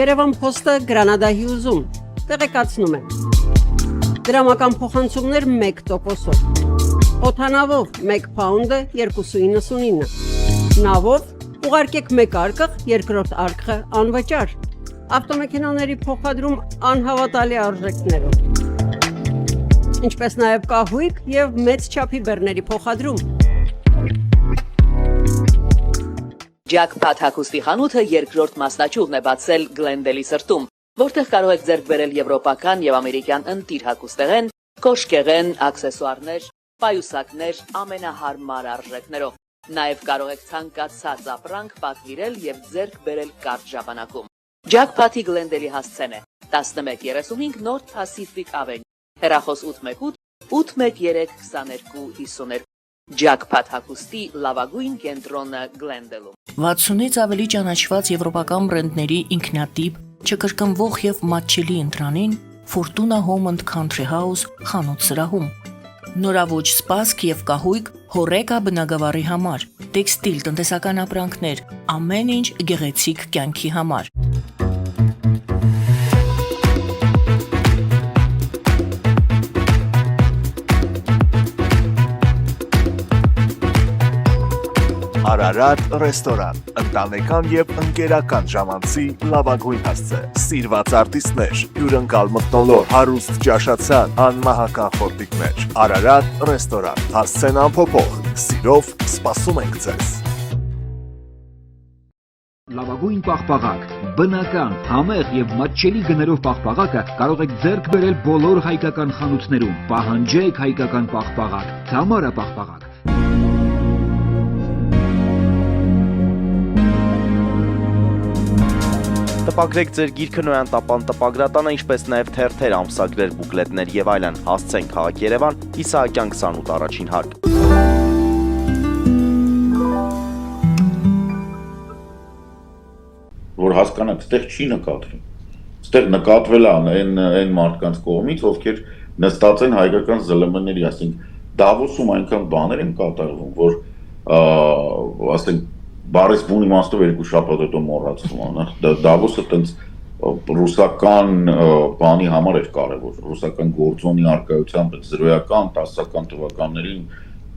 Speaker 4: Երևան փոստը Գրանադայի ուզում, տեղեկացնում է։ Դրամական փոխանցումներ 1%-ով։ Օդանավով 1 փաունդը 2.99։ Նավով ուղարկեք 1 արկղ, երկրորդ արկղը անվճար։ Ավտոմեքենաների փոխադրում անհավատալի արժեքներով։ Ինչպես նաև կահույք եւ մեծ չափի բեռների փոխադրում։
Speaker 5: Jackpot հագուստի խանութը երկրորդ մասնաճյուղն է բացել Գլենդելի սրտում, որտեղ կարող եք ձեռք բերել եվրոպական եւ ամերիկյան ընտիր հագուստեղեն, կոշկեղեն, աքսեսուարներ, պայուսակներ ամենահարմար արժեքներով։ Նաև կարող եք ցանկացած ապրանք պատվիրել եւ ձեռք բերել կարճ ժամանակում։ Jackpot-ի Գլենդելի հասցեն է 1135 North Pacific Avenue, հեռախոս 818 813 2252։ Jackpot հագուստի լավագույն կենտրոնը Գլենդելում։
Speaker 6: 60-ից ավելի ճանաչված եվրոպական բրենդների ինքնատիպ, չկրկնվող եւ մատչելի ընտրանին Fortuna Home and Country House խանութ սրահում։ Նորավոճ սպասք եւ կահույք հորեկա բնագավառի համար, տեքստիլ տնտեսական ապրանքներ, ամեն ինչ գեղեցիկ կյանքի համար։
Speaker 7: Արարատ ռեստորան, ընտանեկան եւ ընկերական ժամանցի լավագույն հասցե, սիրված արտիստներ, հյուրընկալ մթնոլորտ, հարուստ ճաշացան, անմահական խորտիկներ, Արարատ ռեստորան, հասցեն անփոփոխ, սիրով սպասում ենք ձեզ։
Speaker 8: Լավագույն պաղպաղակ, բնական, համեղ եւ մատչելի գներով պաղպաղակը կարող եք ձեռք բերել բոլոր հայկական խանութներում։ Պահանջեք հայկական պաղպաղակ, Թամարա պաղպաղակ։
Speaker 3: Տպագրեք ձեր գիրքը Նոյան տապան տպագրատանը, ինչպես նաև թերթեր, ամսագրեր, բուկլետներ եւ այլն։ Հասցեն քաղաք Երևան, Իսահակյան 28 առաջին հարկ։
Speaker 2: Որ հասկանաք, ստեղ չի նկատվում։ Ստեղ նկատվել է այն մարդկանց կողմից, ովքեր նստած են հայկական ԶԼՄ-ների, ասենք Դավոսում այնքան բաներ են կատարվում, որ ասենք Բարես բուն իմաստով 2 շաբաթ հետո մոռացվում է։ Դավոսը տենց ռուսական բանի համար էր կարևոր, ռուսական գործոնի արկայությամբ զրոյական 10-ական թվականներին,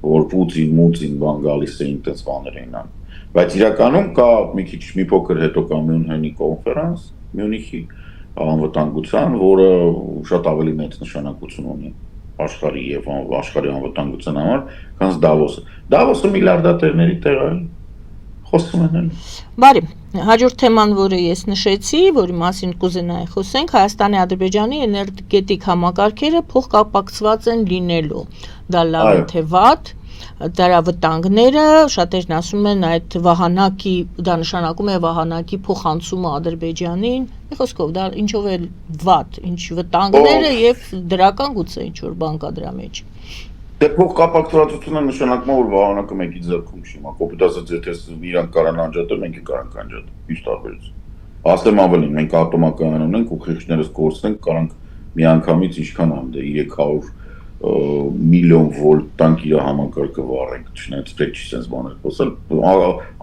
Speaker 2: որ Պուտին բան գալիս էին, տենց բաներ էին անում։ Բայց իրականում կա մի փոքր հետո կա Մյունխենի կոնֆերանս, Մյունիխի անվտանգության, որը շատ ավելի մեծ նշանակություն ունի աշխարհի եւ աշխարհի անվտանգության համար, քան Դավոսը։ Դավոսը միլիարդատերների տեղ է, խոսում են էլ։
Speaker 1: Բարի, հաջորդ թեման, որը ես նշեցի, որի մասին կուզենայի խոսենք, Հայաստանի Ադրբեջանի էներգետիկ համակարգերը փոխկապակցված են լինելու։ Դա լավ է թե վատ, դրա վտանգները, շատերն ասում են այդ վահանակի, դա նշանակում է վահանակի փոխանցումը Ադրբեջանին, մի խոսքով դա ինչով է վատ, ինչ վտանգները եւ դրական գուցե ինչ որ բան կա դրա մեջ։
Speaker 2: Դե փոխկապակցվածությունը նշանակում է, որ վահանակը մեկի ձեռքում չի, հիմա կոպիտ ասած, եթե իրանք կարան անջատել, մենք կարանք անջատել, ինչ տարբերություն։ Ասեմ ավելին, մենք ատոմակայան ունենք ու խիղճներս կորցնենք, կարանք միանգամից ինչքան ամ դե 300 միլիոն վոլտ տանկ իր համակարգը վառենք, չնայած դե չի sense բաներ խոսել,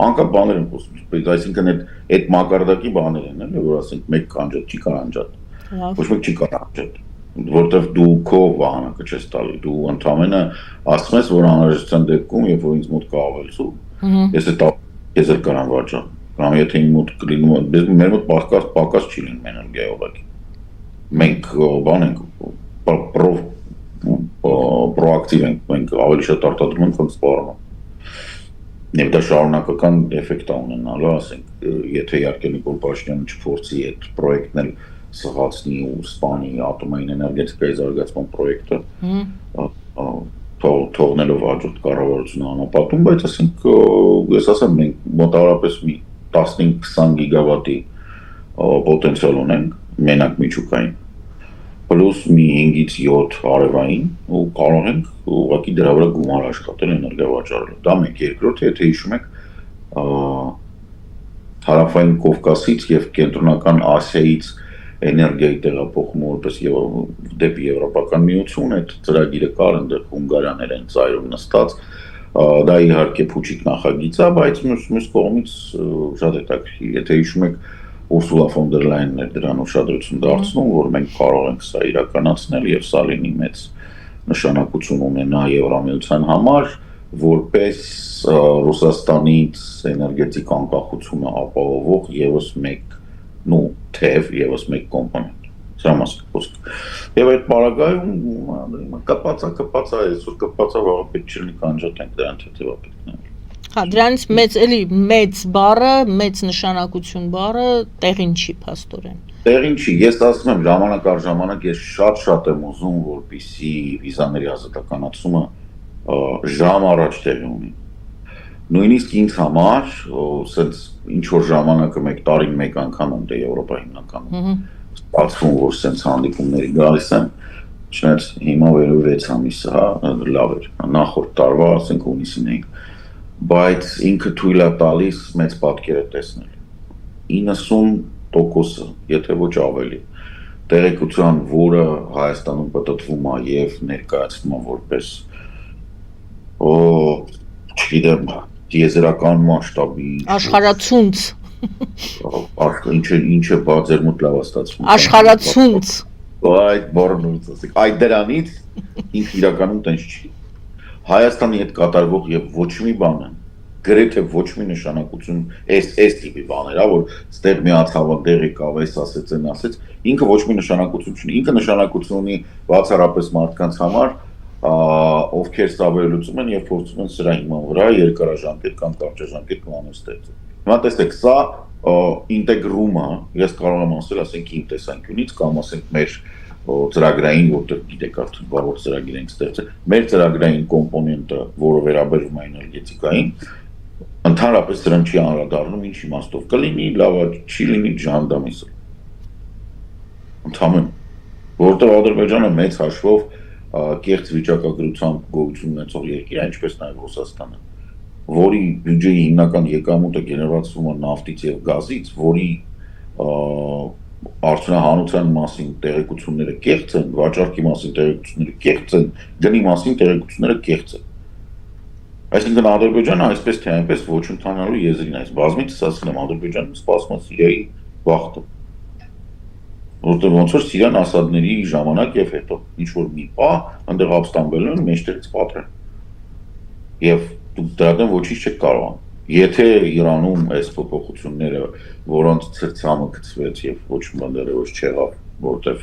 Speaker 2: անկապ բաներ են խոսում, այսինքն այդ մակարդակի բաներ են, էլի, որ ասենք մեկ կանջատ չի կարող անջատ, ոչ մեկ չի կարող անջատ, որտեվ դու քո վահանակը չես տալի, դու ընդամենը ասում ես, որ անհրաժեշտության դեպքում, երբ որ ինձ մոտ կա ավելցու, ես այդ ես էլ կարամ վաճառեմ, կամ եթե ինձ մոտ կլինում է, մեր մոտ պակաս չի լինում էներգիայի ուղղակի, մենք բան ենք պրոակտիվ ենք, մենք ավելի շատ արտադրում ենք, քան սպառում ենք։ Եվ դա շարունակական էֆեկտ է ունենալու, ասենք, եթե իհարկե Նիկոլ Փաշինյանը չփորձի այդ պրոյեկտն էլ սղացնի ու սպանի ատոմային էներգետիկայի զարգացման պրոյեկտը, թողնելով հաջորդ կառավարությունը անապատում, բայց ասենք, ես ասեմ, մենք մոտավորապես մի 15-20 գիգավատի պոտենցիալ ունենք, մենակ միջուկային, պլուս մի 5-ից 7 արևային ու կարող ենք ուղղակի դրա վրա գումար աշխատել էներգիա վաճառելու։ Դա մեկ, երկրորդ, եթե հիշում եք, Հարավային Կովկասից եւ Կենտրոնական Ասիայից էներգիայի տեղափոխումը որպես դեպի Եվրոպական միություն, այդ ծրագիրը կար այնտեղ հունգարյաներ են ծայրում նստած, դա իհարկե փուչիկ նախագիծ է, բայց մյուս կողմից շատ հետաքրքիր, եթե հիշում եք Ուրսուլա ֆոն դեր Լայենն էր դրան ուշադրություն դարձնում, որ մենք կարող ենք սա իրականացնել եւ սա լինի մեծ նշանակություն ունենա Եվրամիության համար, որպես Ռուսաստանից էներգետիկ անկախությունը ապահովող եւս մեկ, թեւ եւս մեկ կոմպոնենտ։ Սա մասը խոսք։ Եվ այդ պարագայում կպած է, այսօր կպած է, վաղը պետք չի լինի կանջատենք դրան հետեւապետքներ։
Speaker 1: Հա, դրանից մեծ բառը, մեծ նշանակություն բառը տեղին չի փաստորեն։
Speaker 2: Տեղին չի, ես ասում եմ ժամանակ առ ժամանակ ես շատ եմ ուզում, որպեսզի վիզաների ազատականացումը ժամ առաջ տեղի ունի։ Նույնիսկ ինձ համար, սենց ինչ որ ժամանակը մեկ տարին մեկ անգամ եմ դե Եվրոպա հիմնականում ստացվում, որ սենց հանդիպումների գալիս եմ, չնայած հիմա վերև 6 ամիս, հա, լավ էր, նախորդ տարվա, ասենք հունիսին էինք, բայց ինքը թույլ է տալիս մեծ պատկերը տեսնել։ 90%-ը, եթե ոչ ավելի, տեղեկության, որը Հայաստանում պատտվում է եւ ներկայացվում է որպես չգիտեմ, տիեզերական մասշտաբի
Speaker 1: Աշխարհացունց։
Speaker 2: Ինչ է բացերմուտ լավ ստացվում։
Speaker 1: Աշխարհացունց։
Speaker 2: Այդ բառնուց ասեք, այդ դրանից ինքը իրականում տենց չի։ Հայաստանի հետ կատարվող եւ ոչ մի բանը, գրեթե ոչ մի նշանակություն, այս տիպի բաներ, որ ստեղ միացավ, դեղ եկավ, այս ասեց, այն ասեց, ինքը ոչ մի նշանակություն չունի, ինքը նշանակություն ունի բացառապես մարդկանց համար, ովքեր սա վերլուծում են եւ փորձում են սրա հիման վրա երկարաժամկետ կամ կարճաժամկետ պլաններ ստեղծել։ Հիմա տեսեք, սա ինտեգրումը, ես կարող եմ ասել, ասենք իմ տեսանկյունից կամ ասենք մեր ծրագրային, որտեղ գիտեք արդեն բավարար ծրագիր ենք ստեղծել, մեր ծրագրային կոմպոնենտը, որը վերաբերում է էներգետիկային, ընդհանրապես դրան չի անդրադառնում, ինչ իմաստով կլինի, լավ չի լինի ժանդամիսը։ Ընդհանրապես, որտեղ Ադրբեջանը մեծ հաշվով կեղծ վիճակագրությամբ գոյություն ունեցող երկիր է, ինչպես նաև Ռուսաստանը, որի բյուջեի հիմնական եկամուտը գեներացվում է նավթից եւ գազից, որի արդյունահանության մասին տեղեկությունները կեղծ են, վաճառքի մասին տեղեկությունները կեղծ են, գնի մասին տեղեկությունները կեղծ են։ Այսինքն Ադրբեջանը այսպես թե այնպես ոչնչանալու եզրին է, բազմիցս ասել եմ, Ադրբեջանը սպասում է Սիրիայի բախտը։ Որտեղ ոնց որ Սիրիան Ասադների ժամանակ եւ հետո ինչ որ մի պահ այնտեղ ապստամբելու են մեջտեղից պատրեն։ Եվ դուք դրան ոչինչ չեք կարող անել։ Եթե Իրանում այս փոփոխությունները, որոնց ցրցամը գծվեց եւ ոչ մի բան դեռևս չեղավ, որտեղ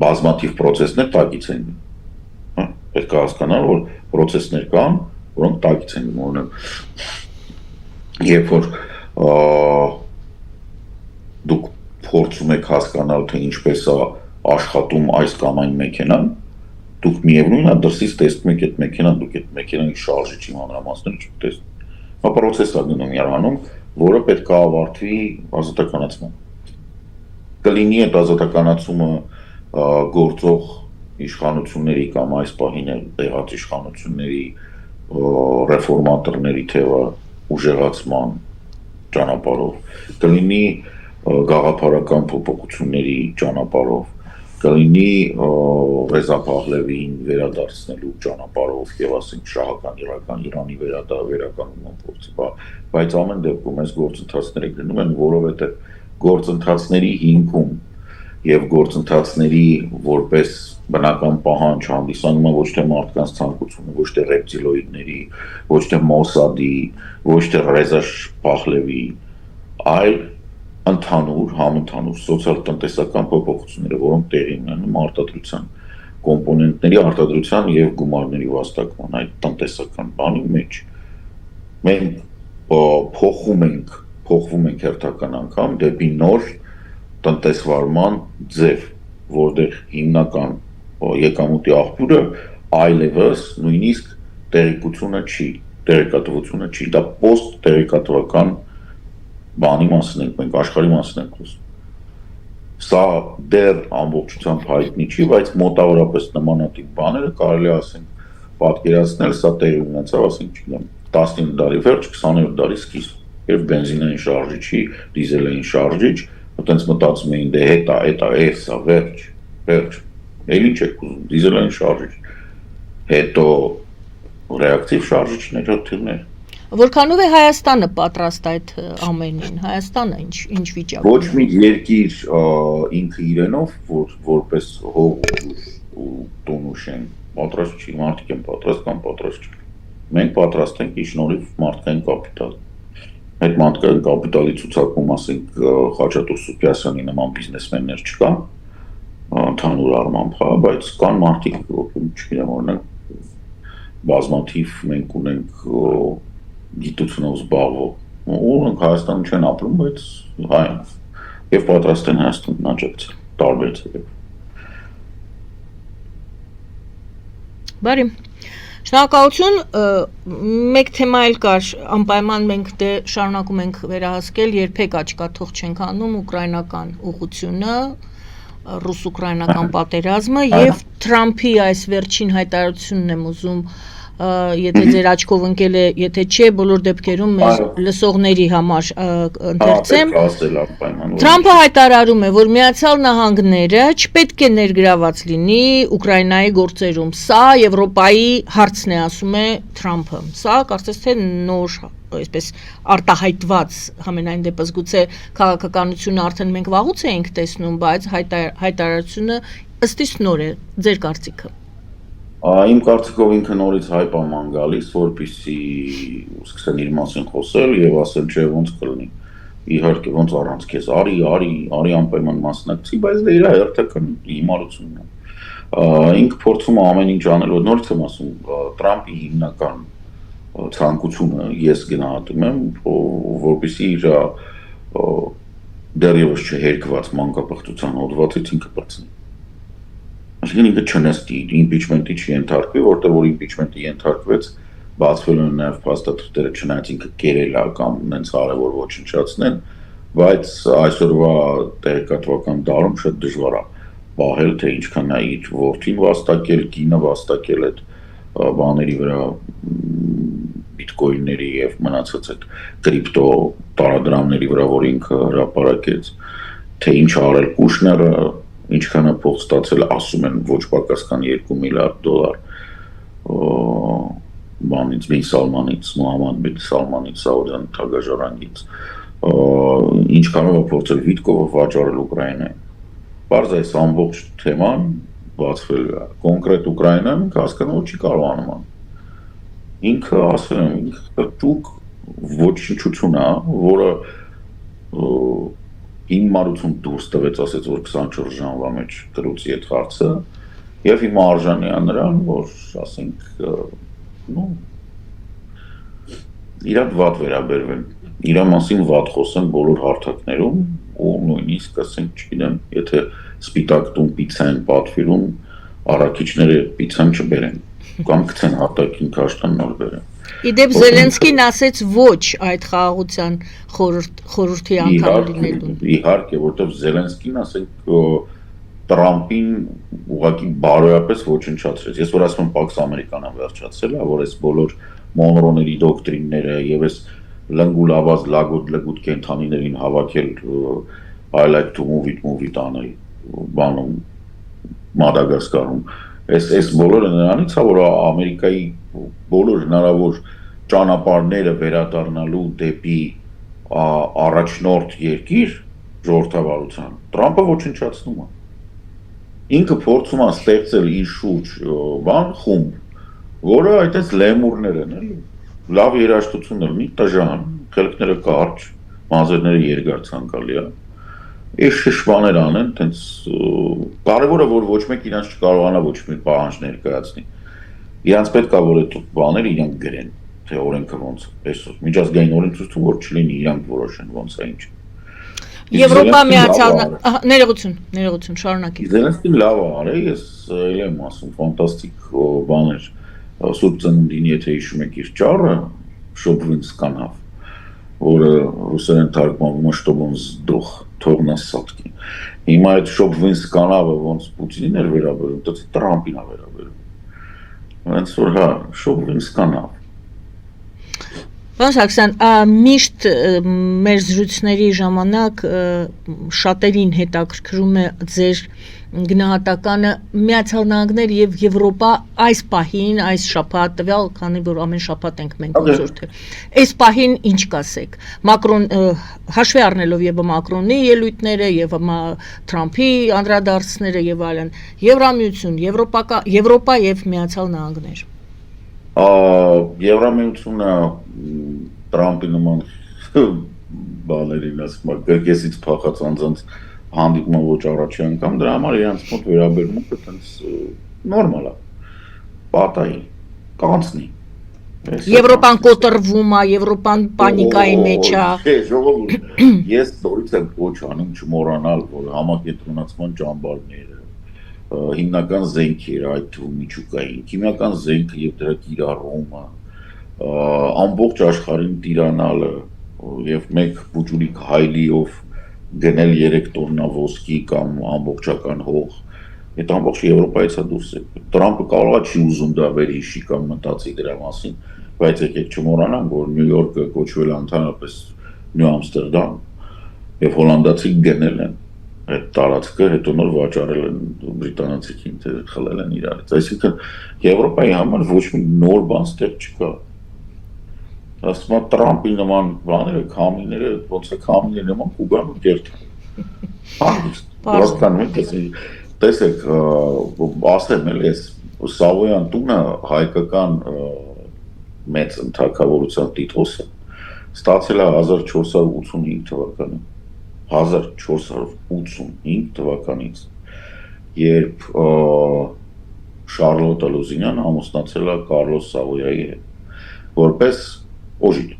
Speaker 2: բազմաթիվ process-ներ տակից են պետք է հասկանալ, որ process-ներ կան, որոնք տակից են գնում, երբ որ դուք փորձում եք հասկանալ, թե ինչպես է աշխատում այս կամ այն մեքենան, դուք միևնույն է դրսից տեսնում եք այդ մեքենան, դուք այդ մեքենայի շարժիչի մանրամասները չեք տեսնում։ Դա process է գնում Երևանում, որը պետք է ավարտվի ազատականացման։ Կլինի այդ ազատականացումը գործող իշխանությունների կամ այս պահին տեղած իշխանությունների ռեֆորմատորների թևը ուժեղացման ճանապարհով, կլինի գաղափարական փոփոխությունների ճանապարհով, կլինի Ռեզա Փահլևին վերադարձնելու ճանապարհով եւ ասենք շահական իրական Իրանի վերականգնման փորձի, բայց ամեն դեպքում այս գործընթացները գնում են, որովհետեւ գործընթացների հիմքում եւ գործընթացների որպես բնական պահանջ հանդիսանում է ոչ թե մարդկանց ցանկությունը, ոչ թե ռեպտիլոիդների, ոչ թե Մոսադի, ոչ թե Ռեզա Փահլևի, այլ ընդհանուր համընդհանուր սոցիալ-տնտեսական փոփոխությունները, որոնք տեղի ունենում արտադրության կոմպոնենտների արտադրության եւ գումարների վաստակման այդ տնտեսական բանի մեջ մենք փոխվում ենք հերթական անգամ դեպի նոր տնտեսվարման ձև, որտեղ հիմնական եկամուտի աղբյուրը այլևս նույնիսկ տեղեկատվությունը չի, դա post տեղեկատվական բանի մասին ենք, մենք աշխարհի մասին ենք խոսում։ Սա դեռ ամբողջությամբ հայտնի չի, բայց մոտավորապես նմանատիպ բաները կարելի է ասենք պատկերացնել, սա տեղի ունեցավ, ասենք, չգիտեմ, 19 դարի վերջ, 20-րդ դարի սկիզբ, երբ բենզինային շարժիչի, դիզելային շարժիչ, այտենց մտածում էին, դե հետա, սա վերջ, էլ ինչ եք ուզում, դիզելային շարժիչ, հետո ռեակտիվ շարժիչներ, հոթիլներ։
Speaker 1: Որքանով է Հայաստանը պատրաստ այդ ամենին, Հայաստանը ինչ վիճակում է։
Speaker 2: Ոչ մի երկիր ինքը իրենով, որպես հող ու տուն ու շեն, պատրաստ չի, մարդիկ են պատրաստ կամ պատրաստ չի։ Մենք պատրաստ ենք իշնորհիվ մարդկային կապիտալ։ Այդ մարդկային կապիտալի ցուցակում, ասենք, Խաչատուր Սուփիասյանի նման բիզնեսմեններ չկան, ընդհանուր առմամբ, բայց կան մարդիկ, չգիտեմ, օրինակ, բազմաթիվ մենք ունենք գիտությունով զբաղվող, որոնք Հայաստանում չեն ապրում, բայց հայ են եւ պատրաստ են Հայաստանին աջակցել տարբեր ձևով։
Speaker 1: Բարի։ Շնորհակալություն, մեկ թեմա էլ կար, անպայման մենք դե շարունակում ենք վերահասկել, երբեք աչքաթող չենք անում ուկրաինական ուղղությունը, ռուս-ուկրաինական պատերազմը եւ Թրամփի այս վերջին հայտարարությունն եմ ուզում եթե ձեր աչքով ընկել է, եթե չէ, բոլոր դեպքերում մեր լսողների համար ընթերցեմ։ Թրամփը հայտարարում է, որ Միացյալ Նահանգները չպետք է ներգրաված լինի Ուկրաինայի գործերում։ Սա Եվրոպայի հարցն է, ասում է Թրամփը։ Սա կարծես թե նոր, այսպես արտահայտված, համենայն դեպս գուցե քաղաքականությունը արդեն մենք վաղուց էինք տեսնում, բայց հայտարարությունը ըստիս նոր է, ձեր կարծիքը։
Speaker 2: Իմ կարծիքով ինքը նորից հայպ աման գալիս, որպեսզի սկսեն իր մասին խոսել եւ ասել չէ ոնց կլինի։ Իհարկե ոնց առանց քեզ արի անպայման մասնակցի, բայց դա իր հերթական հիմարությունն է։ Ինքը փորձում է ամեն ինչ անել, որ նորից եմ ասում, Թրամփի հիմնական ցանկությունը ես գնահատում եմ, որպեսզի իր դեռևս չհերկված մանկապղծության հոդվածից ինքը բացի։ Այսինքն ինքը չնստի, իմպիչմենտի չենթարկվի, որտեղ որ իմպիչմենտի ենթարկվեց, բացվել են նաև փաստաթղթերը, չնայած ինքը կերել է կամ նենց արել որ ոչնչացնեն, բայց այսօրվա տեղեկատվական դարում շատ դժվար է պահել, թե ինչքան է իր որդին վաստակել, կինը վաստակել այդ բաների վրա, բիտկոինների եւ մնացած այդ կրիպտո տարադրամների վրա, որ ինքը հրապարակեց, թե ինչ արել Կուշները, ինչքան է փող ստացել, ասում են ոչ պակաս քան $2 միլիարդ բանից, Բին Սալմանից, Մոհամմադ Բին Սալմանից, Սաուդյան թագաժառանգից, ինչքանով է փորձել Վիտկովը վաճառել Ուկրաինային։ Պարզ այս ամբողջ թեման բացվել է, կոնկրետ Ուկրաինան հասկանում չի կարողանում։ Ինքը ասել եմ, ինքը ճուկ ոչնչություն է, որը հիմարություն դուրս տվեց, ասեց, որ 24 ժամվա մեջ կրուցի այդ հարցը Եվ հիմա արժանի է նրան, որ ասենք, իրար վատ վերաբերվեն, իրա մասին վատ խոսեն բոլոր հարթակներում ու նույնիսկ ասենք, չգիտեմ, եթե սպիտակ տուն պիցա են պատվիրում, առաքիչները պիցան չբերեն, կամ գցեն հատակին քաշտան նոր բերեն։
Speaker 1: Իդեպ Զելենսկին ասեց ոչ այդ խաղաղության խորհրդի անդամ լինելուն։
Speaker 2: Իհարկե, որտեղ Զելենսկին ասենք Տրամպին ուղղակի բարոյապես ոչնչացրեց։ Ես որ ասում եմ Պաքս Ամերիկան վերջացել է, որ այս բոլոր մոնրոների դոկտրինները եւ այս լնգուլավազ լագոտ կենթանիներին հավաքել I like to move it անել բանում Մադագասկարում։ Այս բոլորը նրանից է, որ Ամերիկայի բոլոր հնարավոր ճանապարհները վերադառնալու դեպի առաջնորդ երկիր ժողովրդավարության Տրամպը ոչնչացնում է։ Ինքը փորձում է ստեղծել իր շուրջ խումբ, որը այդպես լեմուրներ են, էլի։ Լավ երաժշտություն ունի, տժան, խելքները կարճ, մազերները երկար ցանկալի է։ Այս շշմաներ անեն, տենց կարևորը որ ոչ մեկ իրանց չկարողանա ոչ մի պահանջ ներկայացնի։ Իրանց պետք է որ այդ բաները իրանք գրեն, թե օրենքը ոնց է, այսօր միջազգային օրենսդրություն որ չլինի, իրանք որոշեն ոնց է ինչ։
Speaker 1: Եվրոպա միացյալ ներողություն, շարունակի։
Speaker 2: Զելենսկին լավ է արել, ես էլ եմ ասում, ֆանտաստիկ բաներ։ Սուրբ ծնունդին, եթե հիշում եք իր ճառը, Շոբվինսկանավ, որը ռուսերեն թարգմանվում է Շտոբոն զդոխ, թողնաս սատկին։ Հիմա այդ Շոբվինսկանավը ոնց Պուտինին էր վերաբերում, դա Տրամպին է վերաբերում։ Ոնց որ հա, Շոբվինսկանավ։
Speaker 1: Պարոն Սարգսյան, միշտ մեր զրույցների ժամանակ շատերին հետաքրքրում է ձեր գնահատականը Միացյալ Նահանգներ եւ Եվրոպա այս պահին, այս շաբաթ տվյալ, քանի որ ամեն շաբաթ ենք մենք ուսորթել։ Այս պահին ինչ կասեք։ Մակրոն հաշվի առնելով եւ Մակրոնի ելույթները եւ Թրամփի անդրադարձները եւ այլն, Եվրամիություն, Եվրոպա եւ Միացյալ Նահանգներ։
Speaker 2: Եվրամիությունը Տրամպի նման բաներին ասում է գրկեսից փախած անձանց հանդիպումը ոչ առաջի անգամ դրա համար իրանց մոտ վերաբերմունքը տենց նորմալ է պատահի կանցնի
Speaker 1: Եվրոպան կոտրվում է, Եվրոպան պանիկայի մեջ է։
Speaker 2: Ժողովուրդ, ես նորից եմ ոչ անում չմոռանալ, որ համակենտրոնացման ճամբարները հիմնական զենքերը այդ թվում միջուկային, քիմիական զենքը եւ դրա կիրառումը, ամբողջ աշխարհին տիրանալը եւ մեկ բուջուրիկ հայլիով գնել 3 տոննա ոսկի կամ ամբողջական հող, այդ ամբողջ Եվրոպայից է դուրս եկել։ Տրամպը կարող է չի ուզում դա վերհիշի կամ մտածի դրա մասին, բայց եկեք չմոռանանք, որ Նյու Յորքը կոչվել է ընդհանրապես Նյու Ամստերդամ եւ հոլանդացի գնել են այդ տարածքը, հետո նոր վաճառել են բրիտանացիքին, թե խլել են իրարից։ Այսինքն Եվրոպայի համար ոչ մի նոր բան ստեղ չկա։ Ասում եմ Տրամպի նման բաները, քամիները, ոնց է քամիների նման կուգան ու կերտան։ Հասկանում եք, տեսեք, ասեմ էլ ես Սավոյան տունը հայկական մեծ թագավորության տիտղոսը ստացել է 1485 թվականին։ 1485 թվականից, երբ Շարլոտա Լուզինյան ամուսնացել է Կարլոս Սավոյայի հետ, որպես օժիտ։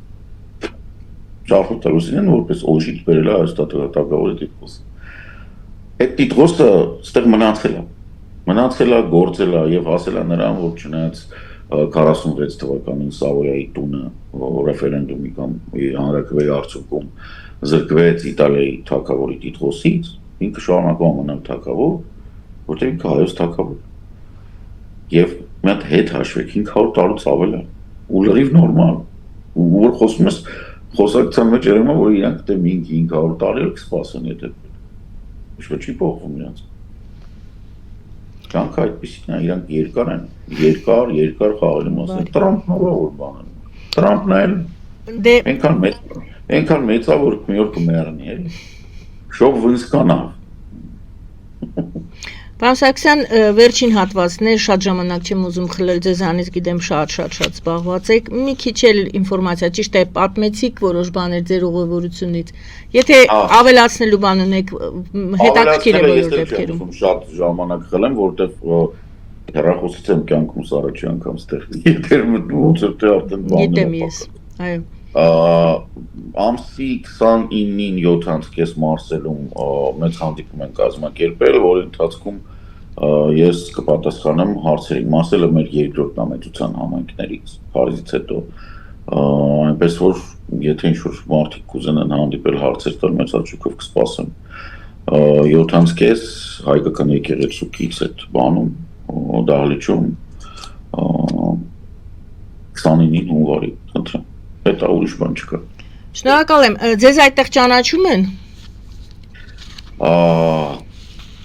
Speaker 2: Շարլոտա Լուզինյան որպես օժիտ բերել է այս թագավորի տիտղոսը։ Այդ տիտղոսը ստեղ մնացել է, գործել է եւ հասել է նրան, որ չնայած 46 թվականին Սավոյայի տունը ռեֆերենդումի կամ հանրաքվեի արդյունքում զրկվեց Իտալիայի թագավորի տիտղոսից, ինքը շարունակում է մնալ թագավոր, որտեղ ինքը հայոց թագավոր։ Եվ մի հատ հետ հաշվեք 500 տարուց ավել է, ու լրիվ նորմալ։ Ու որ խոսում ես խոսակցության մեջ երևում է, որ իրանք դե 500 տարի էլ կսպասեն, եթե ոչ չի փոխվում իրանք։ Կյանքը այդպեսին է, իրանք երկար են, երկար խաղերի մասին։ Տրամպն որ բան է։ Տրամպն էլ Այնքան մեծ է, որ մի օր կմեռնի, էլի։ Շոբվինսկանավ։
Speaker 1: Պարոն Սարգսյան, վերջին հատվածներ, շատ ժամանակ չեմ ուզում խլել ձեզանից, գիտեմ շատ զբաղված եք։ Մի քիչ էլ ինֆորմացիա, ճիշտ է, պատմեցիք որոշ բաներ ձեր ուղևորությունից։ Եթե ավելացնելու բան ունեք, հետաքրքիր է բոլոր դեպքերում։
Speaker 2: Շատ ժամանակ խլեմ, որովհետև հեռախոսից եմ կյանքումս առաջի անգամ ստեղ եթեր մտնում, ոնց որ թե արդեն
Speaker 1: Գիտեմ ես։ Այո։
Speaker 2: Ամսի 29-ին 7:30 Մարսելում մեծ հանդիպում են կազմակերպել, որի ընթացքում ես կպատասխանեմ հարցերին։ Մարսելը մեր երկրորդ ամենության համայնքներից, Փարիզից հետո, այնպես որ եթե ինչ-որ մարդիկ կուզենան հանդիպել հարցեր տալ, մեծ հաճույքով կսպասեմ։ 7:30 հայկական եկեղեցուից այդ բանում, դահլիճում 29-ին հունվարի, խնդրեմ։ Դա ուրիշ բան չկա։
Speaker 1: Շնորհակալ եմ։ Ձեզ այդտեղ ճանաչում են։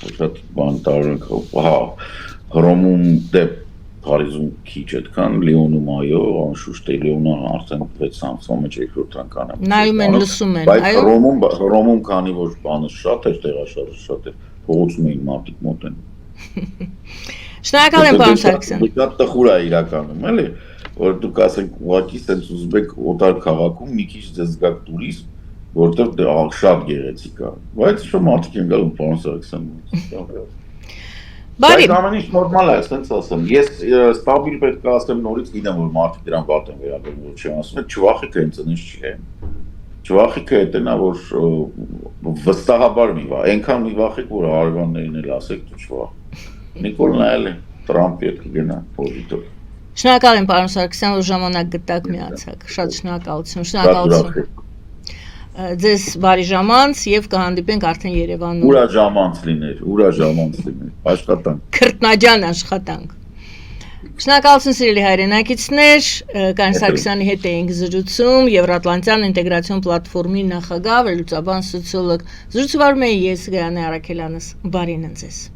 Speaker 2: Շատ բան տարօրինակ, Հռոմում դե Փարիզում քիչ այդքան, Լիոնում այո, անշուշտ Լիոնը արդեն 6 ամսվա մեջ երկրորդ անգամ եմ։
Speaker 1: Նայում են, լսում են,
Speaker 2: բայց
Speaker 1: այո։
Speaker 2: Հռոմում քանի որ բանը շատ էր, տեղաշարժը շատ էր, փողոցում էին մարդիկ մոտեն։
Speaker 1: Շնորհակալ եմ, պարոն Սարգսյան։
Speaker 2: Շատ տխուր է իրականում, էլի, որ դուք ասենք ուղղակի sense ուզում եք օտար քաղաքում մի քիչ դες զգաք տուրիզմ, որտեղ շատ գեղեցիկ է, բայց շո մարդիկ են գալու պարոն Սարգսյան։
Speaker 1: Բարի։
Speaker 2: Բայց ամեն ինչ նորմալ է, ասենց ասեմ։ Ես ստաբիլ պետք է ասեմ նորից, գիտեմ որ մարդիկ դրան վատ են վերաբերվում, որ չեմ ասում, չվախիքը հենց այնպես չի է։ Չվախիքը դա նա որ վստահաբար մի վա, այնքան մի վախիկ որ հարևաններին էլ ասեք դու չվախ։ Նիկոլն այլ է, Տրամպ պետք է գնա պոզիտիվ։
Speaker 1: Շնորհակալ եմ, պարոն Սարգսյան, որ ժամանակ գտաք միացաք։ Շատ շնորհակալություն, շնորհակալություն։ Ձեզ բարի ժամանց եւ կհանդիպենք արդեն Երևանում։
Speaker 2: Ուրա ժամանց լիներ, աշխատանք։
Speaker 1: Քրտնաջան աշխատանք։ Շնորհակալություն սիրելի հայրենակիցներ, Կանյ Սարգսյանի հետ էինք զրուցում, Եվրատլանտյան ինտեգրացիոն պլատֆորմի նախագահ, վերլուծաբան, սոցիոլոգ։ Զրուցում եմ ես Գայանե Արաքելյանս։ Բարին ընձեզ։